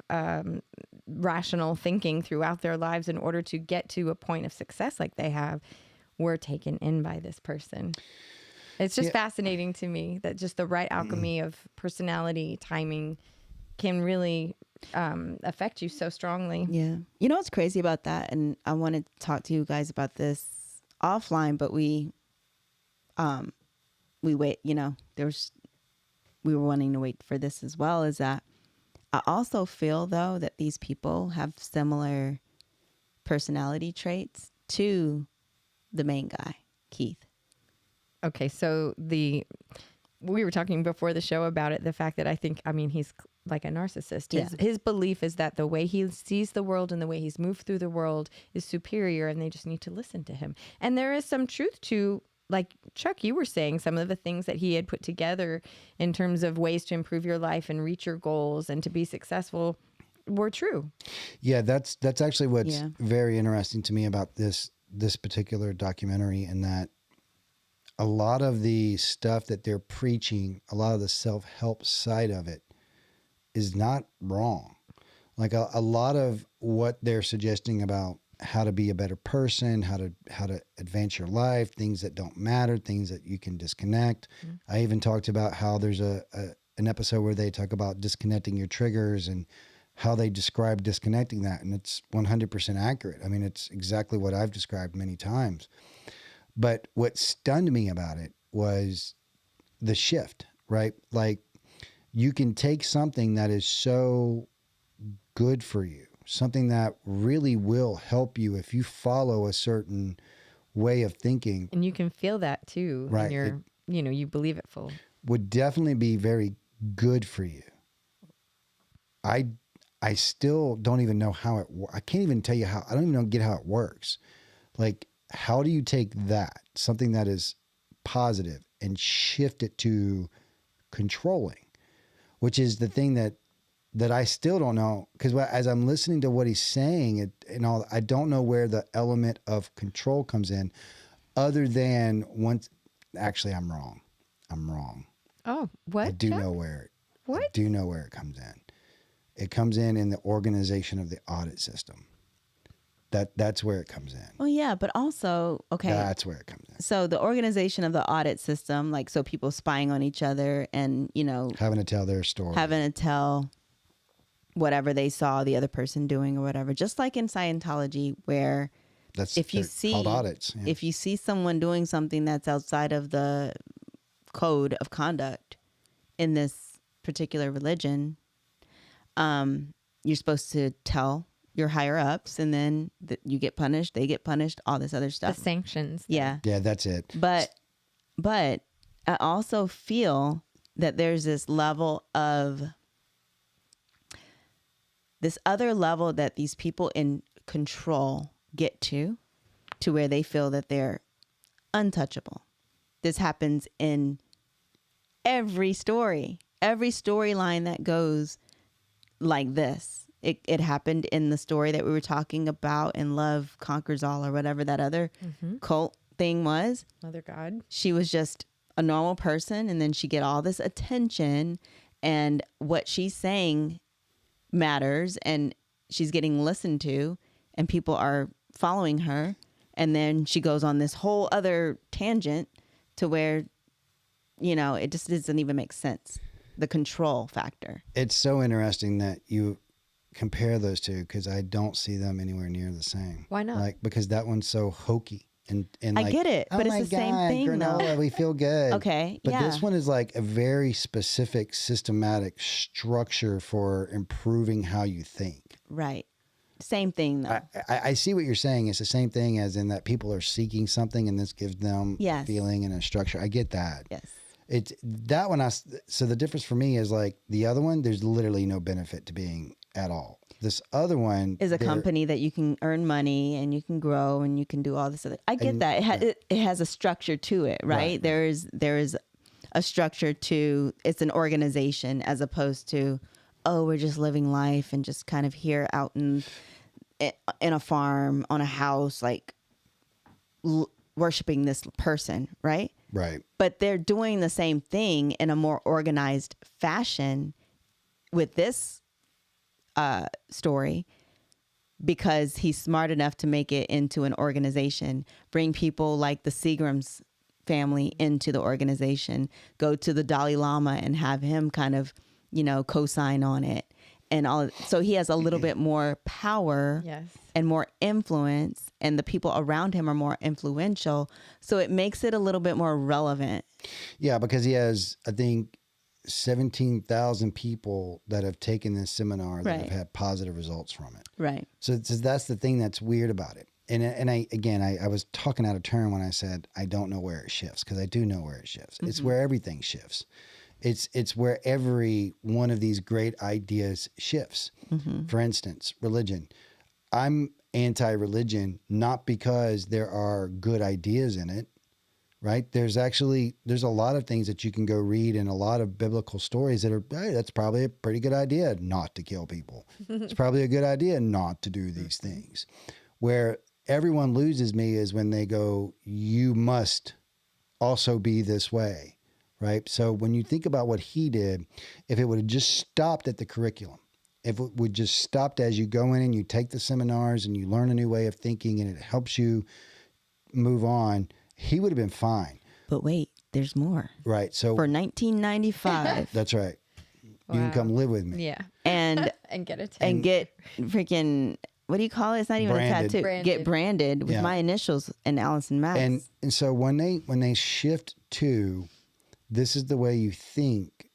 rational thinking throughout their lives in order to get to a point of success like they have, were taken in by this person. It's just fascinating to me that just the right alchemy of personality, timing can really affect you so strongly. Yeah. You know what's crazy about that? And I wanted to talk to you guys about this offline, but we wait, you know, we were wanting to wait for this as well, is that I also feel though that these people have similar personality traits to the main guy, Keith. Okay, so we were talking before the show about it, the fact that he's like a narcissist. His belief is that the way he sees the world and the way he's moved through the world is superior, and they just need to listen to him. And there is some truth to, like Chuck, you were saying, some of the things that he had put together in terms of ways to improve your life and reach your goals and to be successful were true. Yeah, that's actually what's very interesting to me about this particular documentary, and that a lot of the stuff that they're preaching, a lot of the self-help side of it is not wrong. Like a lot of what they're suggesting about how to be a better person, how to advance your life, things that don't matter, things that you can disconnect. Mm-hmm. I even talked about how there's an episode where they talk about disconnecting your triggers and how they describe disconnecting that. And it's 100% accurate. I mean, it's exactly what I've described many times. But what stunned me about it was the shift, right? Like, you can take something that is so good for you, something that really will help you if you follow a certain way of thinking. And you can feel that too. Right. You believe it full. Would definitely be very good for you. I still don't even know how I can't even tell you how. I don't even get how it works. Like, how do you take that, something that is positive, and shift it to controlling, which is the thing that I still don't know, because as I'm listening to what he's saying and all, I don't know where the element of control comes in, other than once. Actually, I'm wrong. Oh, what? I do Chuck? know where. I What? do know where it comes in. It comes in the organization of the audit system. That's where it comes in. Well, yeah, but also, okay. That's where it comes in. So the organization of the audit system, like, so people spying on each other and, you know, Having to tell their story. having to tell whatever they saw the other person doing or whatever. Just like in Scientology, where That's if you they're see called audits. Yeah. if you see someone doing something that's outside of the code of conduct in this particular religion, you're supposed to tell your higher ups, and then you get punished, they get punished, all this other The stuff. sanctions. Yeah. Yeah, that's it. But I also feel that there's this level of this other level that these people in control get to where they feel that they're untouchable. This happens in every storyline that goes like this. It happened in the story that we were talking about in Love Conquers All, or whatever that other cult thing was. Mother God. She was just a normal person, and then she get all this attention, and what she's saying matters, and she's getting listened to, and people are following her, and then she goes on this whole other tangent to where, you know, it just doesn't even make sense. The control factor. It's so interesting that you compare those two, because I don't see them anywhere near the same. Why not? Like, because that one's so hokey. And I like, get it, oh but it's my the same God, thing, though. granola, we feel good. Okay, But yeah. this one is like a very specific, systematic structure for improving how you think. Right. Same thing though. I see what you're saying. It's the same thing as in that people are seeking something, and this gives them Yes. a feeling and a structure. I get that. Yes. It's that one. So the difference for me is like the other one, there's literally no benefit to being at all. This other one Is a company that you can earn money and you can grow and you can do all this other. I get And- that. It has a structure to it, right? Right. There is a structure to it's an organization, as opposed to, oh, we're just living life and just kind of here out in a farm, on a house, like worshiping this person, right? Right. But they're doing the same thing in a more organized fashion with this story, because he's smart enough to make it into an organization, bring people like the Seagram's family into the organization, go to the Dalai Lama and have him kind of, you know, co-sign on it, and all. So he has a little bit more power Yes. and more influence, and the people around him are more influential. So it makes it a little bit more relevant. Yeah, because he has, I think, 17,000 people that have taken this seminar that Right. have had positive results from it. Right. So that's the thing that's weird about it. And I was talking out of turn when I said I don't know where it shifts, because I do know where it shifts. Mm-hmm. It's where everything shifts. It's where every one of these great ideas shifts. Mm-hmm. For instance, religion. I'm anti-religion, not because there are good ideas in it, right? There's a lot of things that you can go read in a lot of biblical stories that are, hey, that's probably a pretty good idea not to kill people. It's probably a good idea not to do these things. Where everyone loses me is when they go, you must also be this way, right? So when you think about what he did, if it would have just stopped at the curriculum, if it would just stopped as you go in and you take the seminars and you learn a new way of thinking and it helps you move on, he would have been fine, But wait, there's more. right? So For 1995 that's right. You can Wow. come live with me. Yeah. and And get it. and get freaking, what do you call it? It's not even Branded. a tattoo. Branded. Get branded with Yeah. my initials and Allison Max. And so when they shift to this is the way you think,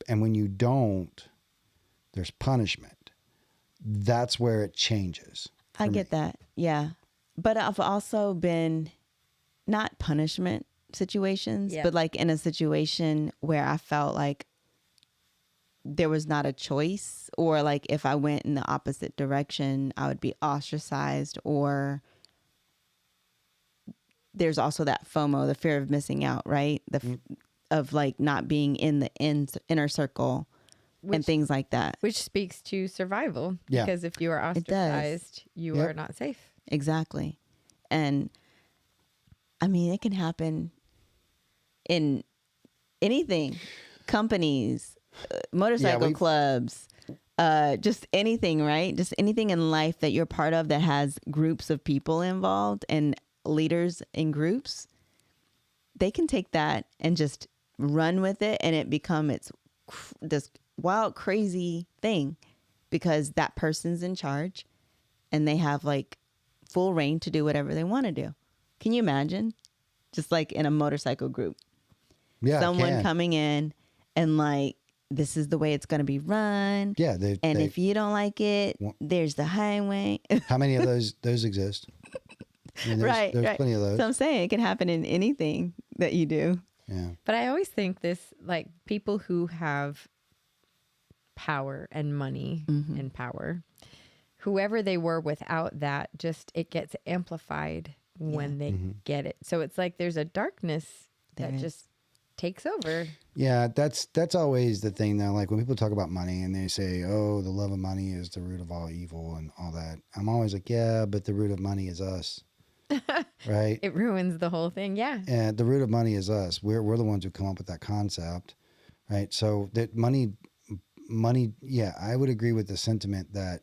and when you don't, there's punishment. That's where it changes. I for get me. that. Yeah. But I've also been not punishment situations, Yeah. but like in a situation where I felt like there was not a choice, or like if I went in the opposite direction, I would be ostracized, or there's also that FOMO, the fear of missing out, right? Of like not being in the inner circle and Which- things like that. Which speaks to survival. Yeah. Because if you are It does. ostracized, you Yep. are not safe. Exactly. And I mean, it can happen in anything. companies, motorcycle clubs, just anything, right? Just anything in life that you're part of that has groups of people involved and leaders in groups, they can take that and just run with it, and it become this wild, crazy thing because that person's in charge and they have like full reign to do whatever they want to do. Can you imagine? Just like in a motorcycle group, someone coming in and like, this is the way it's going to be run. Yeah. If you don't like it, there's the highway. How many of those exist? I mean, there's plenty of those. So I'm saying it can happen in anything that you do. Yeah. But I always think this, like people who have power and money and power, whoever they were without that, just it gets amplified when they get it. So it's like there's a darkness that just takes over. Yeah, that's always the thing though. Like when people talk about money and they say, "Oh, the love of money is the root of all evil" and all that, I'm always like, "Yeah, but the root of money is us." Right? It ruins the whole thing. Yeah. And the root of money is us. We're the ones who come up with that concept, right? So that money. Yeah, I would agree with the sentiment that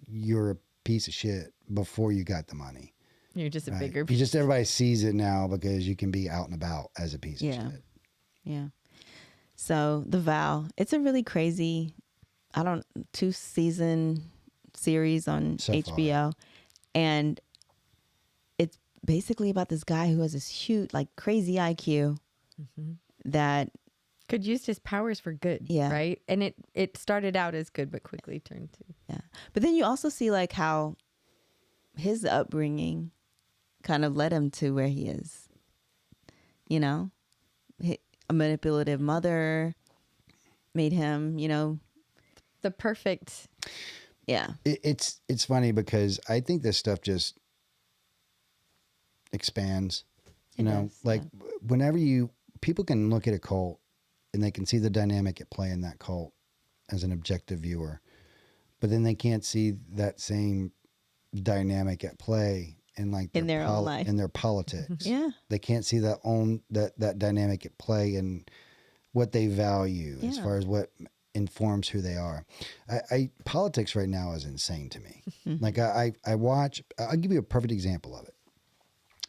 you're a piece of shit before you got the money. You're just a Right? bigger You piece. just everybody sees it now because you can be out and about as a piece of shit. Yeah. So The Vow, it's a really crazy, 2-season series on So HBO. And it's basically about this guy who has this huge, like crazy IQ that Could use his powers for good. Yeah. Right. And it started out as good, but quickly turned to. Yeah. But then you also see like how his upbringing kind of led him to where he is. You know, a manipulative mother made him, The perfect. yeah. It's funny because I think this stuff just expands. You It know, does, like whenever people can look at a cult and they can see the dynamic at play in that cult as an objective viewer, but then they can't see that same dynamic at play in like In their own life. in their politics. Yeah. They can't see that dynamic at play in what they value as Yeah. far as what informs who they are. Politics right now is insane to me. Like I watch, I'll give you a perfect example of it.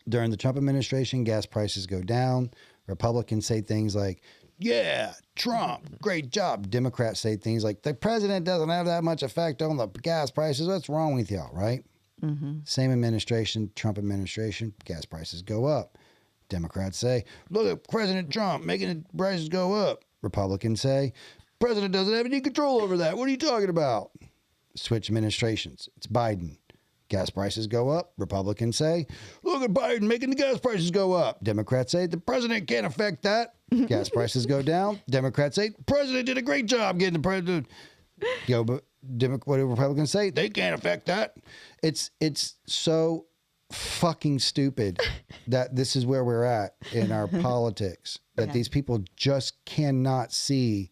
During the Trump administration, gas prices go down. Republicans say things like, "Yeah, Trump, great job." Democrats say things like, "The president doesn't have that much effect on the gas prices. What's wrong with y'all?" Right? Same administration, Trump administration, gas prices go up. Democrats say, "Look at President Trump making the prices go up." Republicans say, "President doesn't have any control over that. What are you talking about?" Switch administrations. It's Biden. Gas prices go up. Republicans say, "Look at Biden making the gas prices go up." Democrats say, "The president can't affect that." Gas prices go down. Democrats say, "President did a great job getting the president." But what do Republicans say? "They can't affect that." It's so fucking stupid that this is where we're at in our politics, that these people just cannot see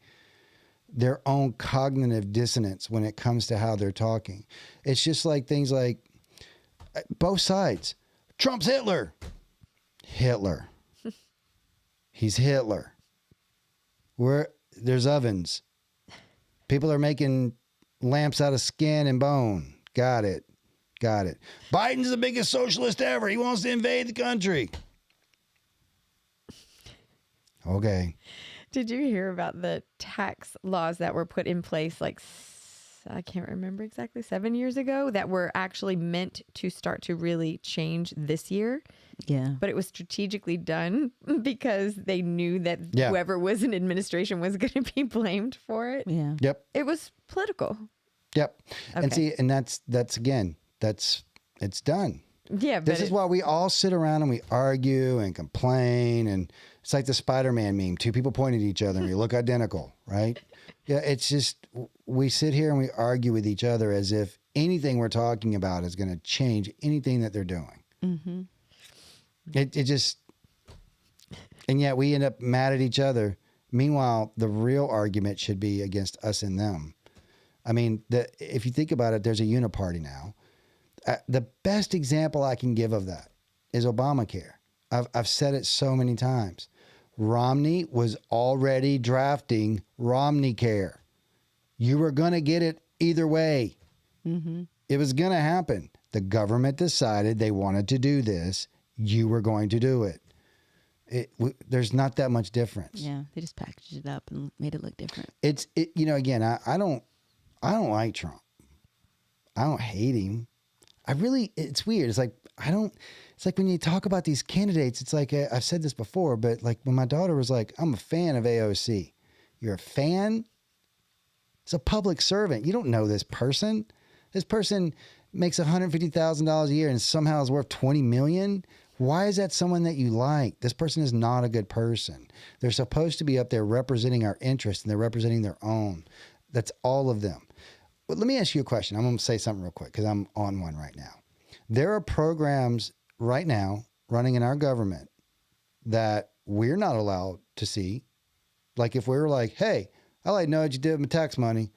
their own cognitive dissonance when it comes to how they're talking. It's just like things like both sides. Trump's Hitler. Hitler. He's Hitler. There's ovens. People are making lamps out of skin and bone. Got it. Biden's the biggest socialist ever. He wants to invade the country. Okay. Did you hear about the tax laws that were put in place I can't remember exactly, 7 years ago, that were actually meant to start to really change this year? Yeah. But it was strategically done because they knew that whoever was in administration was going to be blamed for it. Yeah. Yep. It was political. Yep. And Okay. see, and that's again, it's done. Yeah. But This is why we all sit around and we argue and complain, and it's like the Spider-Man meme. Two people point at each other and we look identical, right? Yeah, it's just we sit here and we argue with each other as if anything we're talking about is going to change anything that they're doing. It just, and yet we end up mad at each other. Meanwhile, the real argument should be against us and them. I mean, if you think about it, there's a uniparty now. The best example I can give of that is Obamacare. I've said it so many times. Romney was already drafting Romney Care. You were going to get it either way. It was going to happen. The government decided they wanted to do this. You were going to do it. There's not that much difference. Yeah, they just packaged it up and made it look different. Again, I don't like Trump. I don't hate him. It's weird. It's like when you talk about these candidates, it's like, I've said this before, but like when my daughter was like, I'm a fan of AOC. You're a fan? It's a public servant. You don't know this person. This person makes $150,000 a year and somehow is worth $20 million. Why is that someone that you like? This person is not a good person. They're supposed to be up there representing our interests, and they're representing their own. That's all of them. But let me ask you a question. I'm going to say something real quick because I'm on one right now. There are programs right now running in our government that we're not allowed to see. Like if we were like, hey, I like to know what you did with my tax money.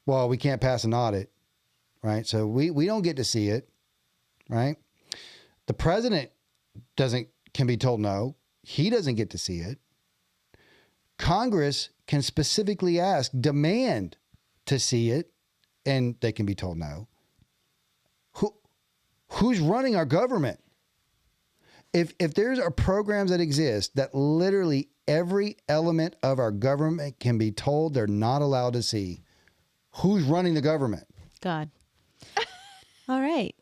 Well, we can't pass an audit, right? So we don't get to see it, right? The president can be told no. He doesn't get to see it. Congress can specifically demand to see it, and they can be told no. Who's running our government? If there's programs that exist that literally every element of our government can be told they're not allowed to see, who's running the government? God. All right.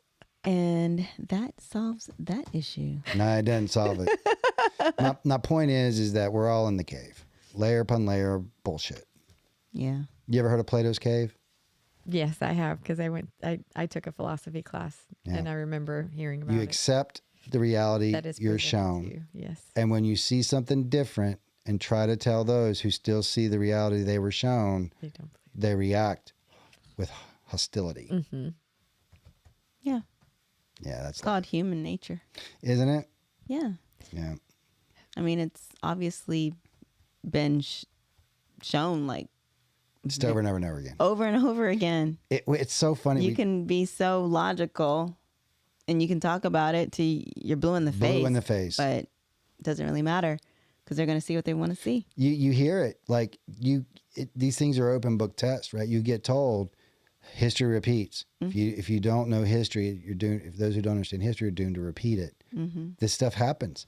And that solves that issue. No, it doesn't solve it. my point is that we're all in the cave. Layer upon layer of bullshit. Yeah. You ever heard of Plato's Cave? Yes, I have, because I took a philosophy class, and I remember hearing about You it. accept the reality That is you're presented shown. to you. Yes. And when you see something different and try to tell those who still see the reality they were shown, They don't believe. they react with hostility. Mm-hmm. Yeah. Yeah, that's It's called human nature. isn't it? Yeah. Yeah. I mean, it's obviously been shown like Just over and over and over again. over and over again. It's so funny. You can be so logical and you can talk about it till you're blue in the face. Blue in the face. But it doesn't really matter because they're going to see what they want to see. You hear it like these things are open book tests, right? You get told history repeats. If you don't know history, if those who don't understand history are doomed to repeat it. This stuff happens.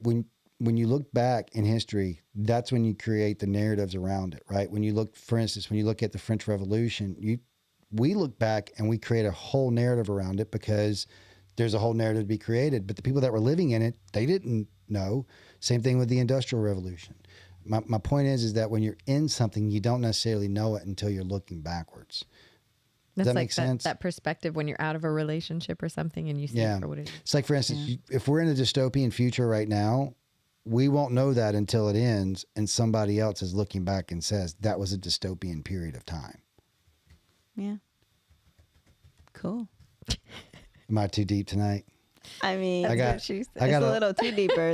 When you look back in history, that's when you create the narratives around it, right? For instance, when you look at the French Revolution, we look back and we create a whole narrative around it because there's a whole narrative to be created. But the people that were living in it, they didn't know. Same thing with the Industrial Revolution. My point is that when you're in something, you don't necessarily know it until you're looking backwards. Does that make sense? That perspective when you're out of a relationship or something and you see it for what it is. It's like, for instance, if we're in a dystopian future right now, we won't know that until it ends and somebody else is looking back and says that was a dystopian period of time. Yeah. Cool. Am I too deep tonight? I mean, That's it's a little too deeper.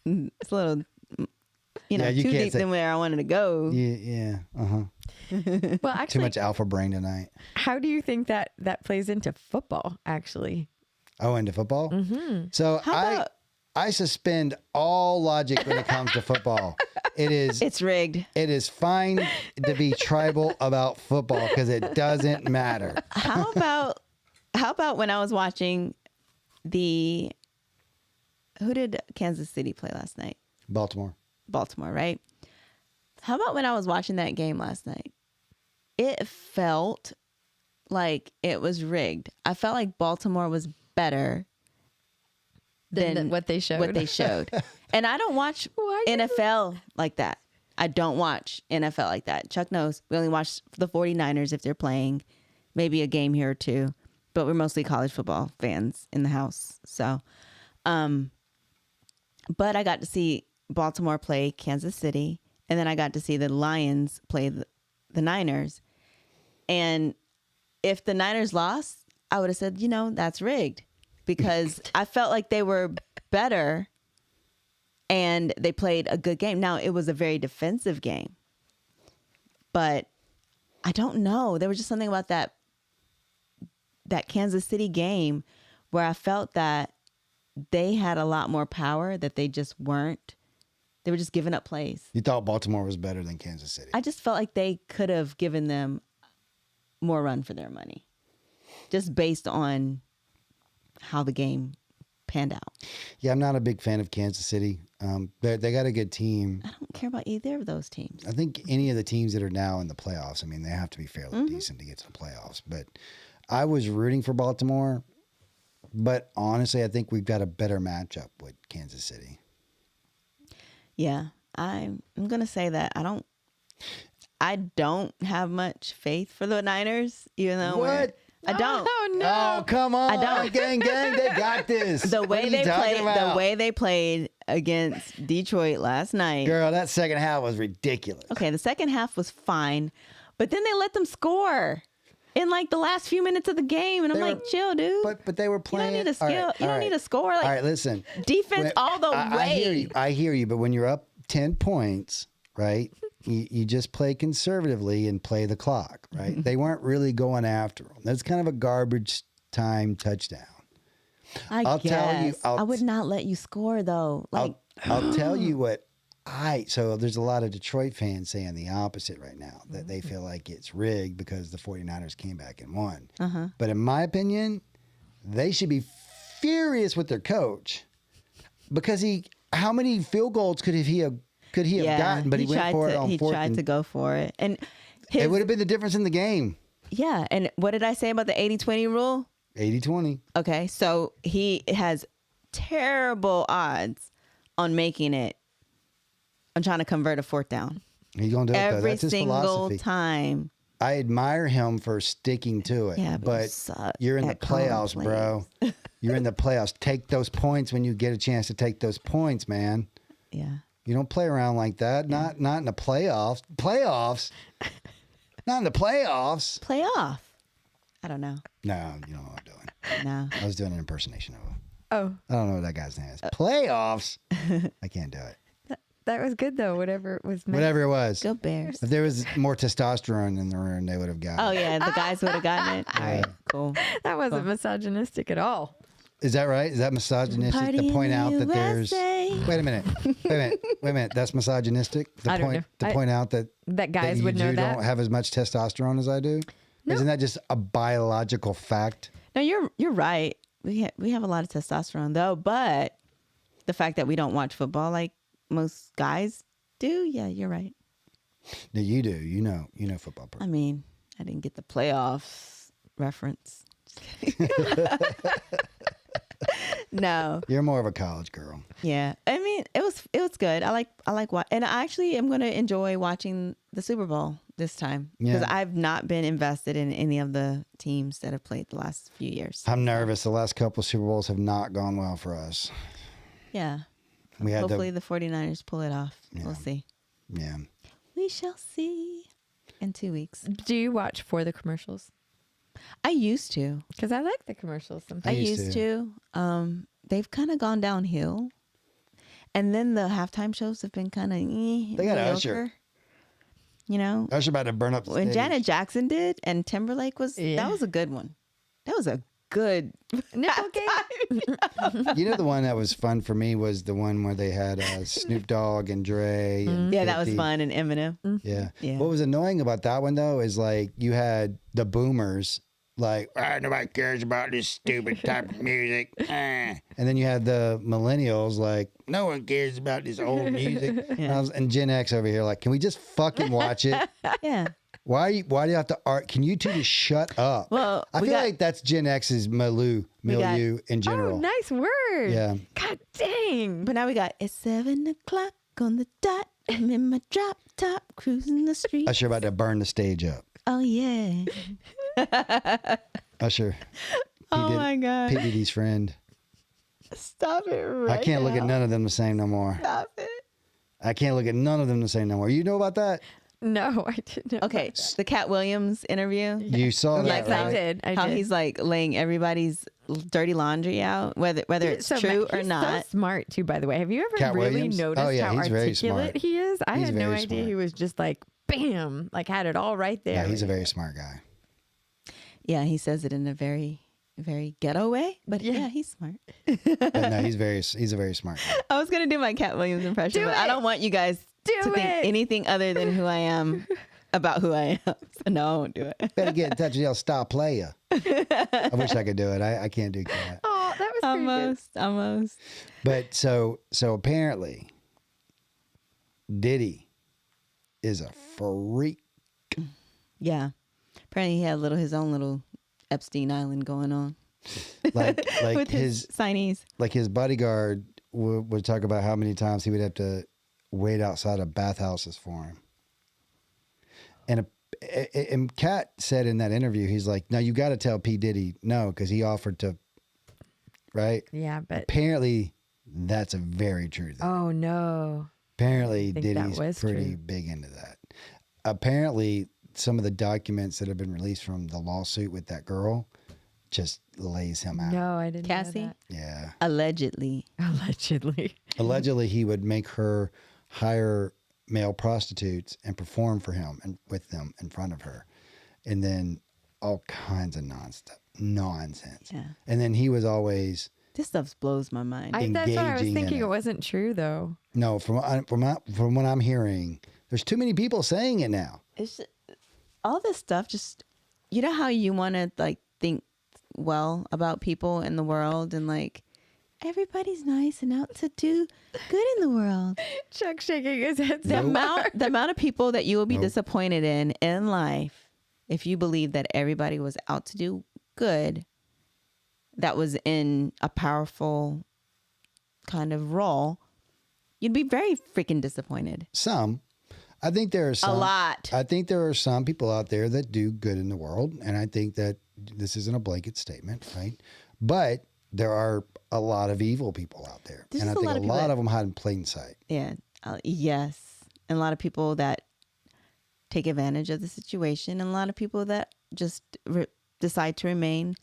It's a little, you too can't deep say- than where I wanted to go. Yeah. Uh-huh. Well, Too actually, much alpha brain tonight. how do you think that plays into football, actually? Oh, into football? So How about- I suspend all logic when it comes to football. It's rigged. It is fine to be tribal about football because it doesn't matter. How about when I was watching who did Kansas City play last night? Baltimore. Baltimore, right? How about when I was watching that game last night? It felt like it was rigged. I felt like Baltimore was better than what they showed. And I don't watch NFL like that. I don't watch NFL like that. Chuck knows. We only watch the 49ers if they're playing, maybe a game here or two, but we're mostly college football fans in the house. So, but I got to see Baltimore play Kansas City, and then I got to see the Lions play the Niners. And if the Niners lost, I would have said, that's rigged, because I felt like they were better and they played a good game. Now, it was a very defensive game, but I don't know. There was just something about that Kansas City game where I felt that they had a lot more power that they just weren't They were just giving up plays. You thought Baltimore was better than Kansas City. I just felt like they could have given them more run for their money, just based on how the game panned out. Yeah, I'm not a big fan of Kansas City. They got a good team. I don't care about either of those teams. I think any of the teams that are now in the playoffs, I mean, they have to be fairly decent to get to the playoffs. But I was rooting for Baltimore. But honestly, I think we've got a better matchup with Kansas City. Yeah, I'm gonna say that I don't have much faith for the Niners, even though I don't. Oh no. Oh, come on. I don't. Gang, they got this. The What way are you they talking played, about? the way they played against Detroit last night. Girl, that second half was ridiculous. Okay, the second half was fine, but then they let them score in like the last few minutes of the game, and I'm They were- like, chill, dude. But they were you playing. don't need a All skill. right, You all don't right. need a score. Like All right, listen. defense When- all the way. I hear you. But when you're up 10 points, right, you just play conservatively and play the clock, right? They weren't really going after them. That's kind of a garbage time touchdown. I'll tell you, I would not let you score though. Like I'll tell you what so there's a lot of Detroit fans saying the opposite right now, that they feel like it's rigged because the 49ers came back and won. But in my opinion, they should be furious with their coach because how many field goals could he have gotten? But he went for it on fourth. Tried to go for it, and It would have been the difference in the game. yeah. And what did I say about the 80-20 rule? 80-20. Okay, so he has terrible odds on making it. On trying to convert a fourth down He's going to do it, though. every That's his single philosophy. time. I admire him for sticking to it. Yeah, but you but suck you're in the at calling playoffs, bro. You're in the playoffs. Take those points when you get a chance to take those points, man. Yeah. You don't play around like that. Not in the playoffs. Playoffs? Not in the playoffs. Playoff. I don't know. No, you know what I'm doing. No. I was doing an impersonation of him. Oh, I don't know what that guy's name is. Playoffs? I can't do it. that was good though. Whatever it was. Meant. Whatever it was. Go Bears. If there was more testosterone in the room, they would have gotten Oh it. yeah, the guys would have gotten it. All right, cool. That wasn't misogynistic at all. Is that right? Is that misogynistic Party to in point the out that there's... USA. Wait a minute. That's misogynistic to I don't know. point out that That guys you would know that. don't have as much testosterone as I do. Isn't that just a biological fact? No, you're right. We have a lot of testosterone though, but the fact that we don't watch football like most guys do, yeah, you're right. No, you do. You know football. I mean, I didn't get the playoffs reference. Just kidding. No. You're more of a college girl. Yeah. I mean, it was good. I like what, and I actually am going to enjoy watching the Super Bowl this time because Yeah. I've not been invested in any of the teams that have played the last few years. I'm nervous. The last couple of Super Bowls have not gone well for us. Yeah. We had Hopefully the 49ers pull it off. Yeah. We'll see. yeah. We shall see in 2 weeks. Do you watch for the commercials? I used to. Because I like the commercials I sometimes. used to. They've kind of gone downhill. And then the halftime shows have been kind of They got Usher. You know, Usher about to burn up the when stage. Janet Jackson did and Timberlake was, Yeah. that was a good one. That was a good Nipplegate. You know the one that was fun for me was the one where they had Snoop Dogg and Dre. And Yeah, that was 50. fun. And Eminem. Yeah. Yeah. What was annoying about that one though is like you had the boomers like nobody cares about this stupid type of music, and then you had the millennials like no one cares about this old music, and Gen X over here like can we just fucking watch it? Yeah. Why do you have to art? Can you two just shut up? Well, I we feel got- like that's Gen X's milieu in general. Oh, nice word. Yeah. God dang. But now we got, it's 7 o'clock on the dot. I'm in my drop top cruising the street. Usher about to burn the stage up. Oh, yeah. Usher. Oh, my God. P. Diddy's friend. Stop it right I can't look at now. none of them the same no more. Stop it. I can't look at none of them the same no more. You know about that? No, I didn't know. Okay, the Cat Williams interview. You saw that, Yes, right? I did. I How did. he's like laying everybody's dirty laundry out, whether it's So true Matt, or he's not. So smart too, by the way. Have you ever Cat really Williams? noticed Oh, yeah, how he's very articulate smart. he is? I He's had no very idea smart. he was just like bam, like had it all right there. Yeah, he's a very smart guy. Yeah, he says it in a very very ghetto way. But yeah, he's smart. But no, he's a very smart guy. I was gonna do my Cat Williams impression, but I don't want you guys to think anything other than who I am about who I am. So no, I won't do it. Better get in touch with your star player. I wish I could do it. I can't do that. Oh, that was pretty good. Almost. But so apparently, Diddy is a freak. Yeah. Apparently he had his own little Epstein Island going on. Like With his signees. Like his bodyguard would talk about how many times he would have to wait outside of bathhouses for him. And Cat said in that interview, he's like, no, you got to tell P. Diddy no, because he offered to, right? Yeah, but Apparently, that's a very true thing. oh no. Apparently, think that Diddy's was pretty true. big into that. Apparently, some of the documents that have been released from the lawsuit with that girl just lays him out. No, I didn't Cassie? know that. Yeah. Allegedly. Allegedly. Allegedly, he would make her hire male prostitutes and perform for him and with them in front of her. And then all kinds of nonsense. Yeah. And then he was always, This stuff blows my mind. That's what I was Engaging in thinking. it. It wasn't true though. no, from what I'm hearing, there's too many people saying it now. It's all this stuff just, you know how you want to like think well about people in the world and like everybody's nice and out to do good in the world. Chuck shaking his head. The amount of people that you will be Nope. disappointed in life if you believe that everybody was out to do good, that was in a powerful kind of role, you'd be very freaking disappointed. Some. I think there are some. A lot. I think there are some people out there that do good in the world. And I think that this isn't a blanket statement, right? But there are a lot of evil people out there. There's and I just a think lot a of people lot that- of them hide in plain sight. Yeah. Yes. And a lot of people that take advantage of the situation, and a lot of people that just decide to remain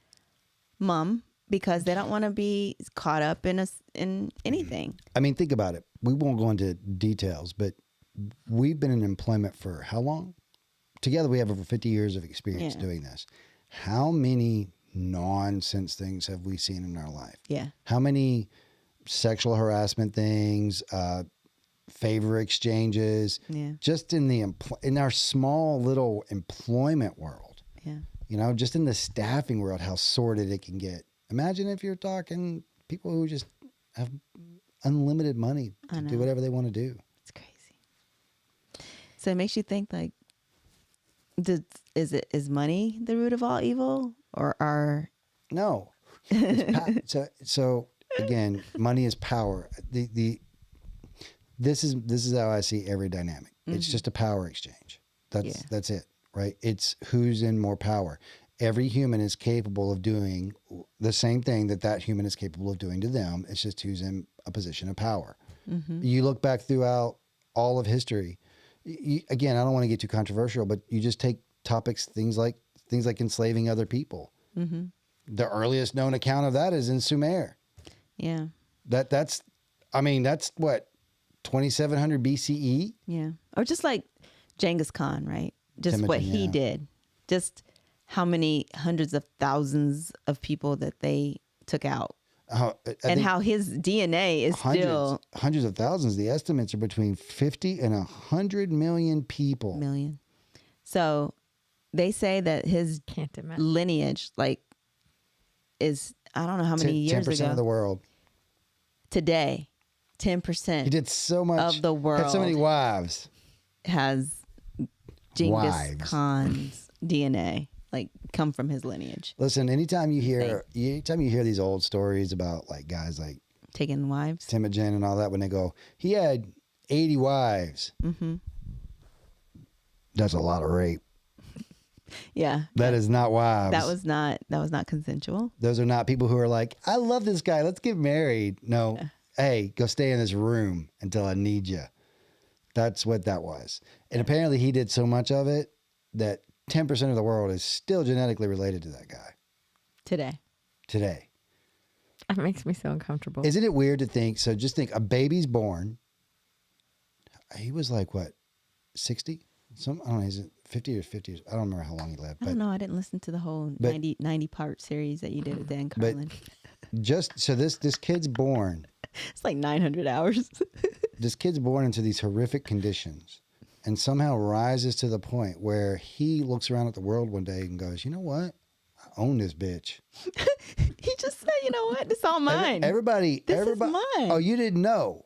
mum because they don't want to be caught up in anything. I mean, think about it. We won't go into details, but we've been in employment for how long? Together, we have over 50 years of experience Yeah. doing this. How many nonsense things have we seen in our life? Yeah. How many sexual harassment things, favor exchanges, Yeah. just in in our small little employment world, Yeah. you know, just in the staffing world, how sordid it can get. Imagine if you're talking people who just have unlimited money I to know. do whatever they want to do. It's crazy. So it makes you think like, is money the root of all evil, or are No. It's so again, money is power. This is how I see every dynamic. It's just a power exchange. That's it, right? It's who's in more power. Every human is capable of doing the same thing that human is capable of doing to them. It's just who's in a position of power. You look back throughout all of history. Again, I don't want to get too controversial, but you just take topics, things like enslaving other people. The earliest known account of that is in Sumer. yeah, That's what, 2700 BCE? yeah, or just like Genghis Khan, right? Just what Timothy, he yeah. did, just how many hundreds of thousands of people that they took out, I and think how his DNA is still hundreds of thousands. The estimates are between 50 and 100 million people. million. So they say that his Can't imagine. lineage, like, is I don't know how many years 10% ago. of the world. Today, He 10% did so much. Of the Had so many world. wives. has Genghis Wives. Khan's DNA, like, come from his lineage. Listen, anytime you hear these old stories about like guys like Taking wives. Temujin and all that, when they go, he had 80 wives. That's a lot of rape. Yeah. That is not wives. That was not consensual. Those are not people who are like, I love this guy. Let's get married. No, hey, go stay in this room until I need you. That's what that was. And apparently he did so much of it that 10% of the world is still genetically related to that guy Today. today. That makes me so uncomfortable. Isn't it weird to think? So just think, a baby's born. He was like, what, 60? I don't know. 50 or 50. I don't remember how long he lived. I But don't know. I didn't listen to the whole but- 90 part series that you did with Dan but- Carlin. just so this kid's born. It's like 900 hours. This kid's born into these horrific conditions and somehow rises to the point where he looks around at the world one day and goes, you know what? I own this bitch. He just said, you know what? It's all mine. Everybody. This is mine. Oh, you didn't know.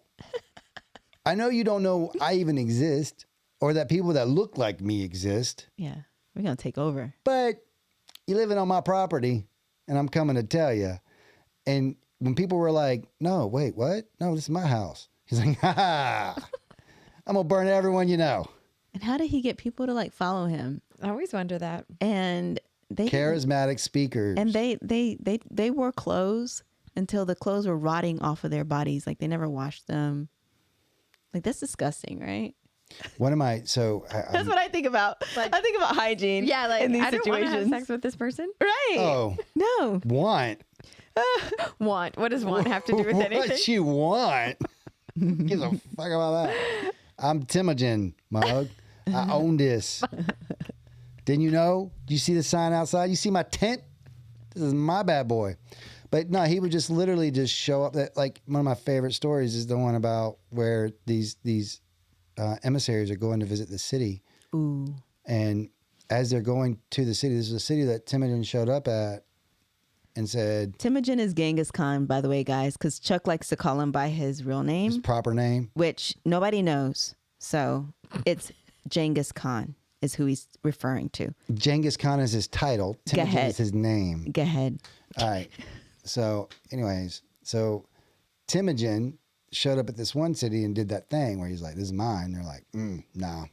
I know you don't know I even exist or that people that look like me exist, Yeah. We're going to take over. but you're living on my property and I'm coming to tell you. And when people were like, no, wait, what? No, this is my house. He's like, ha ha. I'm going to burn everyone you know. And how did he get people to like follow him? I always wonder that. And they Charismatic speakers. and they wore clothes until the clothes were rotting off of their bodies. Like they never washed them. Like that's disgusting, right? One of my, so That's what I think about. I think about hygiene. Yeah, like in these I don't want to have situations. sex with this person. Right. oh, No. want. Want? What does want have to do with anything? What you want? Gives a fuck about that. I'm Timogen, mug. I own this. Didn't you know? Do you see the sign outside? You see my tent? This is my bad boy. But no, he would just literally just show up. That like one of my favorite stories is the one about where these emissaries are going to visit the city, Ooh. and as they're going to the city, this is a city that Timogen showed up at, and said Timogen is Genghis Khan, by the way, guys, because Chuck likes to call him by his real his name, proper name. which nobody knows. So it's Genghis Khan is who he's referring to. Genghis Khan is his title. Go Timogen ahead. is his name. Go ahead. All right. So, anyways, so Timogen showed up at this one city and did that thing where he's like, "This is mine." They're like, "Nah,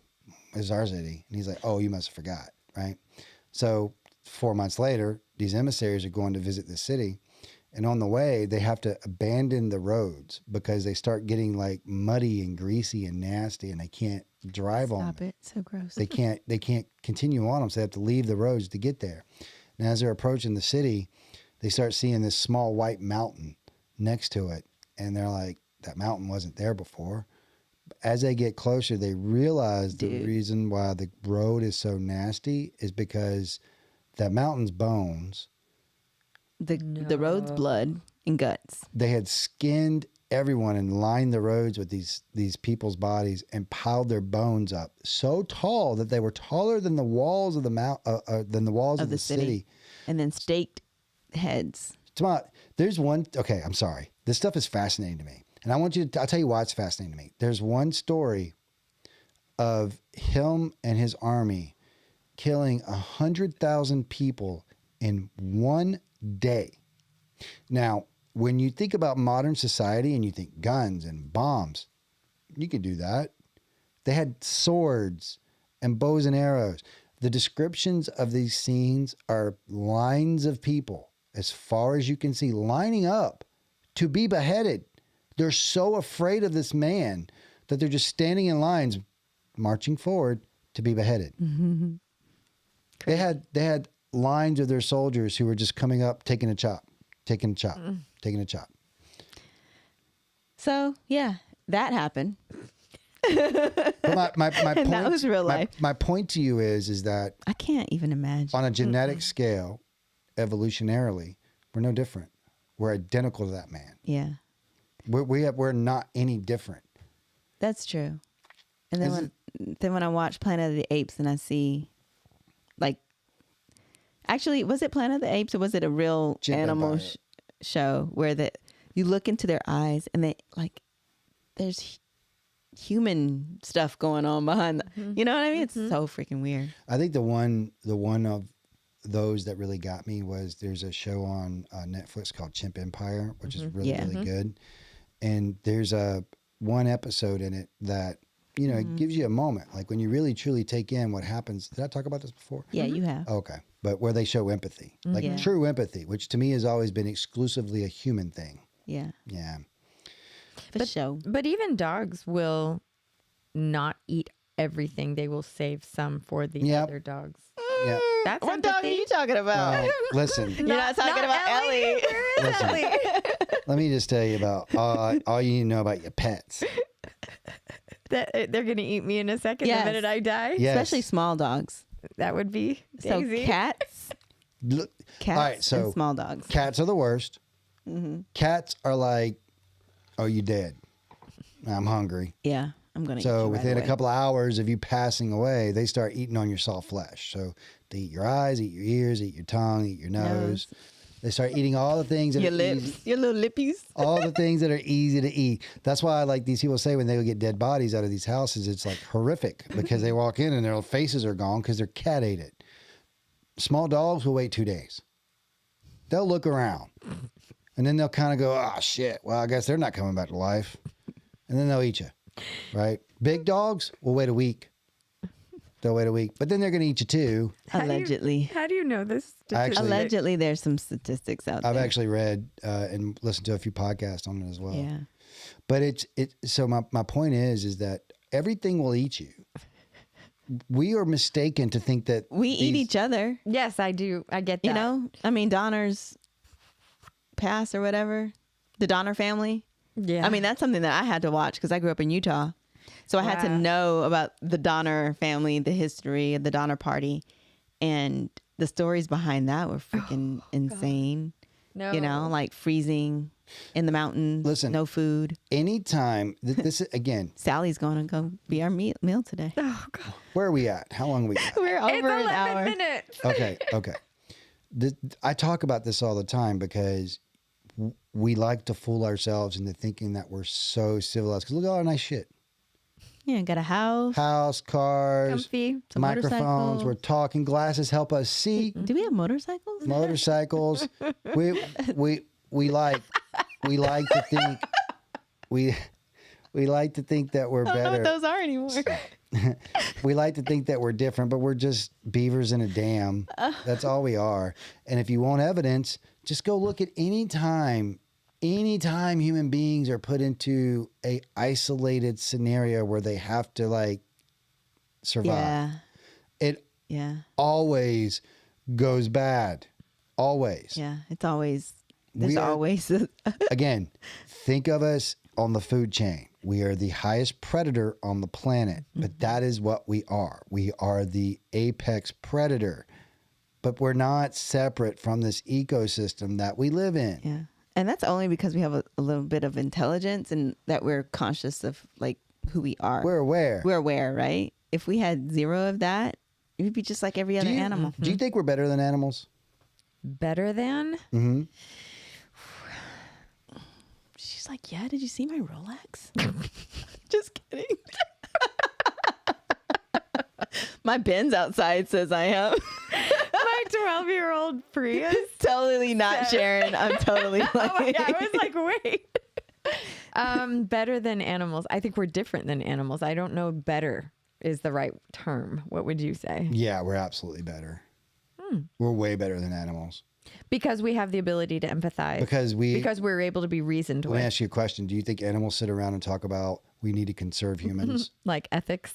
it's our city." And he's like, "Oh, you must have forgot, right?" So 4 months later, these emissaries are going to visit the city, and on the way, they have to abandon the roads because they start getting like muddy and greasy and nasty, and they can't drive on Stop them. it. So gross. They can't continue on them, so they have to leave the roads to get there. And as they're approaching the city, they start seeing this small white mountain next to it, and they're like, that mountain wasn't there before. As they get closer, they realize the Dude. reason why the road is so nasty is because that mountain's bones, the road's blood and guts. they had skinned everyone and lined the roads with these people's bodies and piled their bones up so tall that they were taller than the walls of the than the walls of the city. And then staked heads. There's one. Okay, I'm sorry. This stuff is fascinating to me, and I want you to. I'll tell you why it's fascinating to me. There's one story of him and his army killing 100,000 people in one day. Now, when you think about modern society and you think guns and bombs, you could do that. They had swords and bows and arrows. The descriptions of these scenes are lines of people, as far as you can see, lining up to be beheaded. They're so afraid of this man that they're just standing in lines, marching forward to be beheaded. They had lines of their soldiers who were just coming up, taking a chop, taking a chop, taking a chop. So yeah, that happened. But my point, And that was real life. My point to you is that I can't even imagine. on a genetic scale, evolutionarily, we're no different. We're identical to that man. Yeah, We're not any different. that's true. And then Is when I watch Planet of the Apes and I see, like, actually, was it Planet of the Apes or was it a real Chimp animal Empire. show where you look into their eyes and they like, there's human stuff going on behind. You know what I mean? It's so freaking weird. I think the one of those that really got me was there's a show on Netflix called Chimp Empire, which is really, Yeah. really good. And there's one episode in it that, you know, it gives you a moment. Like when you really, truly take in what happens. Did I talk about this before? Yeah, you have. Okay. But where they show empathy, like Yeah. true empathy, which to me has always been exclusively a human thing. Yeah, Yeah. for sure. But even dogs will not eat everything. They will save some for the Yep. other dogs. Yeah. That's What dog are empathy. you talking about? Listen, You're not talking not about Ellie. listen. Let me just tell you about all you need to know about your pets. that they're going to eat me in a second Yes. the minute I die? Yes. Especially small dogs. That would be So Daisy. cats, Look, cats, all right, so and small dogs. cats are the worst. Cats are like, oh, you dead. I'm hungry. Yeah, I'm gonna. eat So you right within a away. couple of hours of you passing away, they start eating on your soft flesh. So they eat your eyes, eat your ears, eat your tongue, eat your nose. They start eating all the things that your are lips, easy, your little lippies. all the things that are easy to eat. That's why, like these people say, when they go get dead bodies out of these houses, it's like horrific because they walk in and their faces are gone because their cat ate it. Small dogs will wait 2 days. They'll look around and then they'll kind of go, "Oh shit! Well, I guess they're not coming back to life," and then they'll eat you. Right? Big dogs will wait a week. They'll wait a week, but then they're going to eat you too. Allegedly. How do you know this? Actually- Allegedly, there's some statistics out I've there. actually read and listened to a few podcasts on it as well. Yeah. But it's so my point is that everything will eat you. We are mistaken to think that We eat these- each other. Yes, I do. I get that. You know, I mean, Donner's Pass or whatever, the Donner family. Yeah. I mean, that's something that I had to watch because I grew up in Utah. So I had to Wow. know about the Donner family, the history of the Donner Party, and the stories behind that were freaking insane. no. You know, like freezing in the mountains, Listen. no food. anytime this is again, Sally's going to go be our meal today. Oh, God. where are we at? How long are we got? We're over It's an 11 hour. minutes. Okay. I talk about this all the time because we like to fool ourselves into thinking that we're so civilized. Because look at all our nice shit. Yeah, got a house, Cars, Comfy. some microphones. motorcycles. We're talking. Glasses help us see. Do we have motorcycles? Motorcycles. We like to think we like to think that we're I don't know better. what those are anymore. We like to think that we're different, but we're just beavers in a dam. That's all we are. And if you want evidence, just go look at any time human beings are put into a isolated scenario where they have to like survive. Yeah, It yeah, always goes bad. Always. yeah. It's always there's We are- always Again, think of us on the food chain. We are the highest predator on the planet, but that is what we are. We are the apex predator, but we're not separate from this ecosystem that we live in. yeah, and that's only because we have a little bit of intelligence and that we're conscious of like who we are. We're aware. We're aware, right? If we had zero of that, we'd be just like every other animal. Do you think we're better than animals? Better than? Mm-hmm. She's like, yeah. Did you see my Rolex? Just kidding. My Benz outside says I am. My 12-year-old Prius. Totally not Sharon. I'm totally like. Oh my God, I was like, wait. Better than animals. I think we're different than animals. I don't know better is the right term. What would you say? Yeah, we're absolutely better. We're way better than animals Because we have the ability to empathize. because we're able to be reasoned Let me with, ask you a question. Do you think animals sit around and talk about we need to conserve humans? like ethics.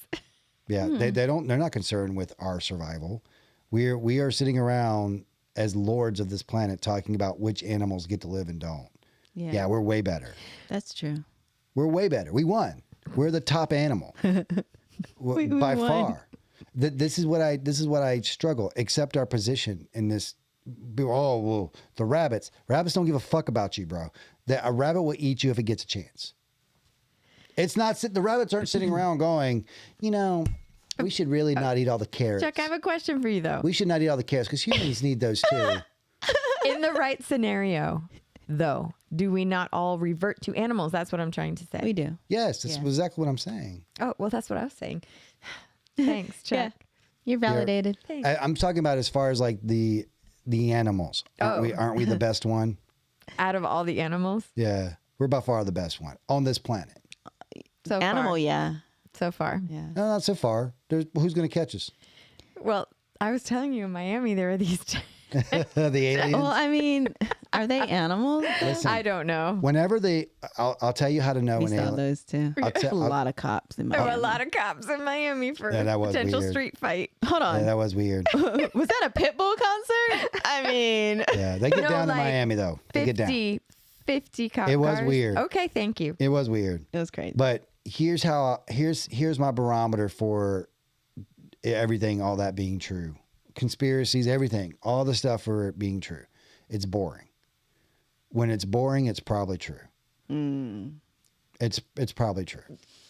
Yeah, they don't. They're not concerned with our survival. We are sitting around as lords of this planet talking about which animals get to live and don't. Yeah, we're way better. That's true. We're way better. We won. We're the top animal We by won. far. This is what I struggle. Accept our position in this. Oh well, the rabbits. Rabbits don't give a fuck about you, bro. A rabbit will eat you if it gets a chance. It's not. The rabbits aren't sitting around going, we should really not eat all the carrots. Chuck, I have a question for you though. We should not eat all the carrots because humans need those too. In the right scenario, though, do we not all revert to animals? That's what I'm trying to say. We do. Yes, that's Yeah. exactly what I'm saying. Oh, well, that's what I was saying. Thanks, Chuck. Yeah. You're validated. Thanks. I'm talking about as far as like the animals. Aren't we the best one? Out of all the animals Yeah, we're by far the best one on this planet. so Animal, far. yeah. So far. Yeah. No, not so far. Who's going to catch us? Well, I was telling you in Miami there are these. The aliens. Well, I mean, are they animals? Listen, I don't know. whenever I'll tell you how to know We an saw alien. those too. I'll- a lot of cops in There were a Miami. lot of cops in Miami for Yeah, that was potential weird. street fight. Hold Yeah, on. that was weird. Was that a Pitbull concert? I mean, Yeah, they get No, down to like Miami though. They get down. 50 cars. It was weird. Okay, thank you. It was weird. It was crazy. But here's my barometer for everything, all that being true. Conspiracies, everything, all the stuff for it being true. It's boring. When it's boring, it's probably true. It's probably true.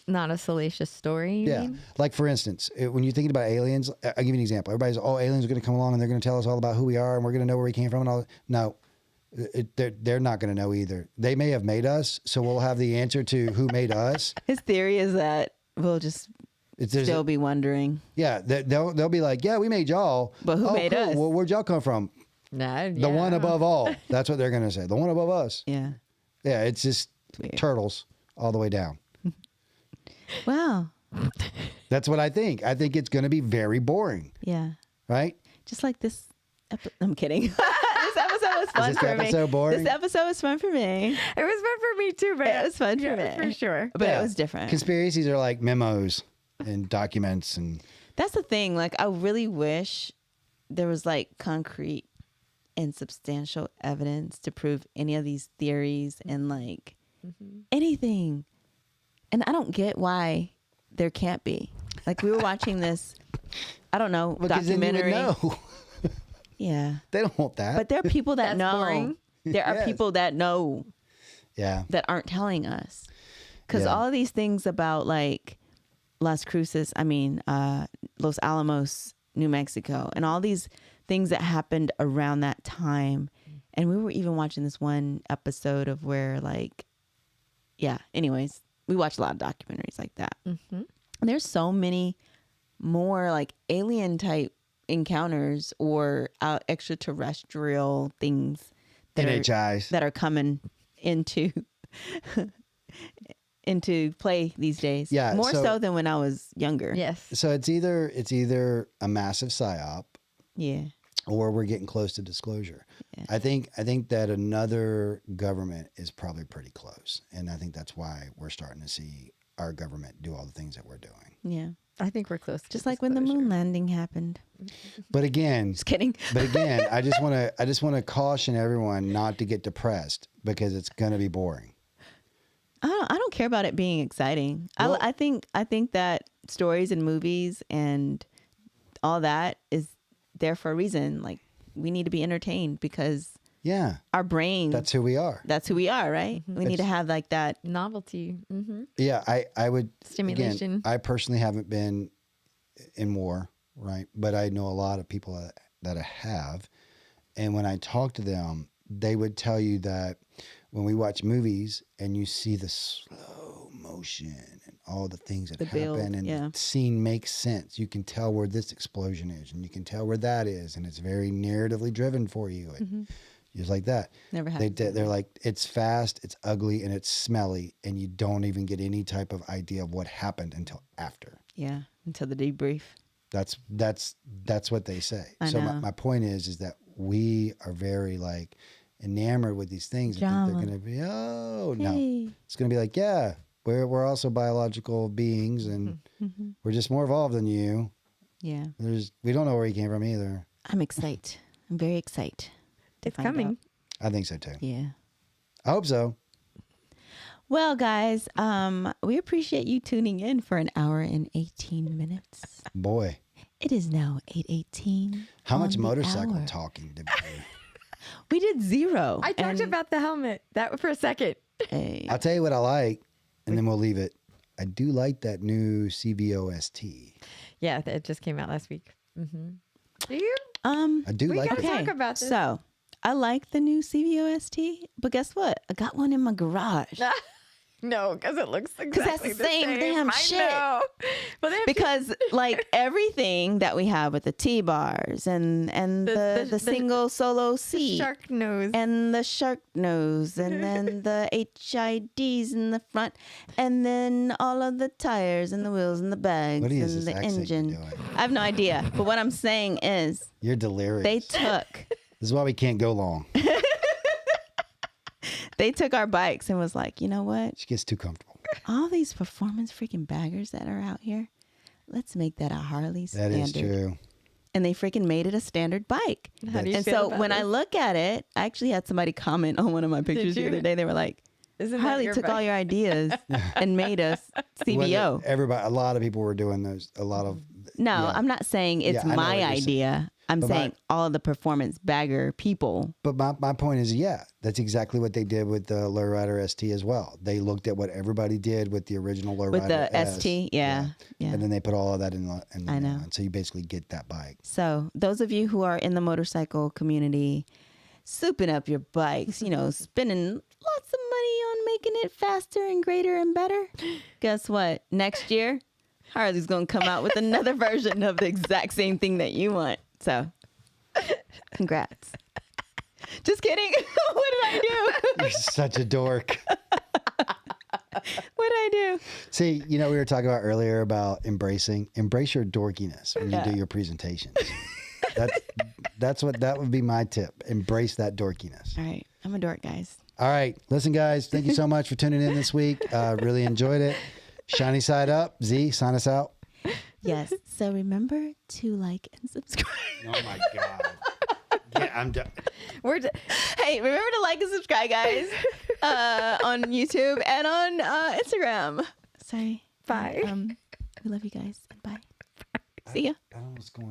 Not a salacious story. You Yeah. mean? Like, for instance, when you're thinking about aliens, I'll give you an example. Everybody's, aliens are going to come along and they're going to tell us all about who we are and we're going to know where we came from and all. No, they're not going to know either. They may have made us, so we'll have the answer to who made us. His theory is that we'll just still be wondering. Yeah, they'll be like, yeah, we made y'all. But who made us? Well, where'd y'all come from? The one above all. That's what they're going to say. The one above us. Yeah. Yeah, it's just weird. turtles all the way down. Wow. That's what I think. I think it's going to be very boring, Yeah. right? Just like this. I'm kidding. This episode was fun this for episode me. boring? This episode was fun for me. It was fun for me too, but It was fun for me. for sure. But Yeah. it was different. Conspiracies are like memos and documents and That's the thing. Like, I really wish there was like concrete and substantial evidence to prove any of these theories and like anything. And I don't get why there can't be. Like, we were watching this, I don't know, because then you would documentary. know. Yeah. They don't want that. But there are people that That's know. boring. There are Yes. people that know yeah. that aren't telling us. Because Yeah. all of these things about like Los Alamos, New Mexico, and all these things that happened around that time. And we were even watching this one episode of where like, yeah, anyways, we watch a lot of documentaries like that. And there's so many more like alien type encounters or extraterrestrial things NHIs. that are coming into play these days. Yeah, more so- so than when I was younger. Yes. So it's either a massive psyop Yeah. or we're getting close to disclosure. Yeah. I think that another government is probably pretty close, and I think that's why we're starting to see our government do all the things that we're doing. Yeah. I think we're close. Just like when the moon landing happened. But again, Just kidding. I just want to caution everyone not to get depressed because it's going to be boring. I don't care about it being exciting. Well- I think that stories and movies and all that is there for a reason. Like, we need to be entertained because Yeah, our brain, that's who we are. that's who we are, right? We need to have like that. Novelty. Yeah, I would Stimulation. Again, I personally haven't been in war, right? But I know a lot of people that have, and when I talk to them, they would tell you that when we watch movies and you see the slow motion and all the things that The build, happen and yeah. the scene makes sense, you can tell where this explosion is and you can tell where that is, and it's very narratively driven for you. And just like that. Never They, happened. they're like, it's fast, it's ugly, and it's smelly, and you don't even get any type of idea of what happened until after. Yeah. Until the debrief. That's what they say. I So know. my point is that we are very like enamored with these things and think Drama. they're going to be, no, Hey. it's going to be like, yeah, we're also biological beings and we're just more evolved than you. Yeah. We don't know where you came from either. I'm excited. I'm very excited. to It's find coming. out. I think so too. Yeah. I hope so. Well, guys, we appreciate you tuning in for an hour and 18 minutes. Boy, It is now 8:18. how much on the motorcycle hour. talking did we do? We did 0. I talked about the helmet that for a second. Hey, I'll tell you what I like, and then we'll leave it. I do like that new CVOST. Yeah, it just came out last week. Do you? I do We like gotta it. talk about this. So, I like the new CVOST, but guess what? I got one in my garage. No, because it looks exactly that's the same damn I shit. know. Well, they have Because like everything that we have with the T-bars and the single solo seat shark nose. and the shark nose and then the HIDs in the front and then all of the tires and the wheels and the bags What is and this the accent you're engine. doing? I have no idea. But what I'm saying is You're delirious. they took This is why we can't go long. our bikes and was like, you know what? She gets too comfortable. All these performance freaking baggers that are out here, let's make that a Harley That standard. is true. and they freaking made it a standard bike. How do you And feel so about when I this? look at it, I actually had somebody comment on one of my pictures the you? other day. They were like, Isn't that Harley your took all bike? your ideas and made us CBO. Everybody, a lot of people were doing those. A lot of No, yeah. I'm not saying it's Yeah, I know my what you're saying. idea. I'm But saying all of the performance bagger people. But my point is, yeah, that's exactly what they did with the Lowrider ST as well. They looked at what everybody did with the original Lowrider With the S, ST, yeah. and then they put all of that in the I know. and so you basically get that bike. So those of you who are in the motorcycle community, souping up your bikes, spending lots of money on making it faster and greater and better. Guess what? Next year, Harley's going to come out with another version of the exact same thing that you want. So congrats. Just kidding. What did I do? You're such a dork. What did I do? See, we were talking about earlier about embrace your dorkiness when you do your presentations. That would be my tip. Embrace that dorkiness. All right. I'm a dork, guys. All right. Listen, guys, thank you so much for tuning in this week. Really enjoyed it. Shiny side up. Z, sign us out. Yes. So remember to like and subscribe. Oh my God. Yeah, I'm done. Hey, remember to like and subscribe, guys, on YouTube and on Instagram. Sorry. Bye. We love you guys. And bye. See ya. I don't know what's going on.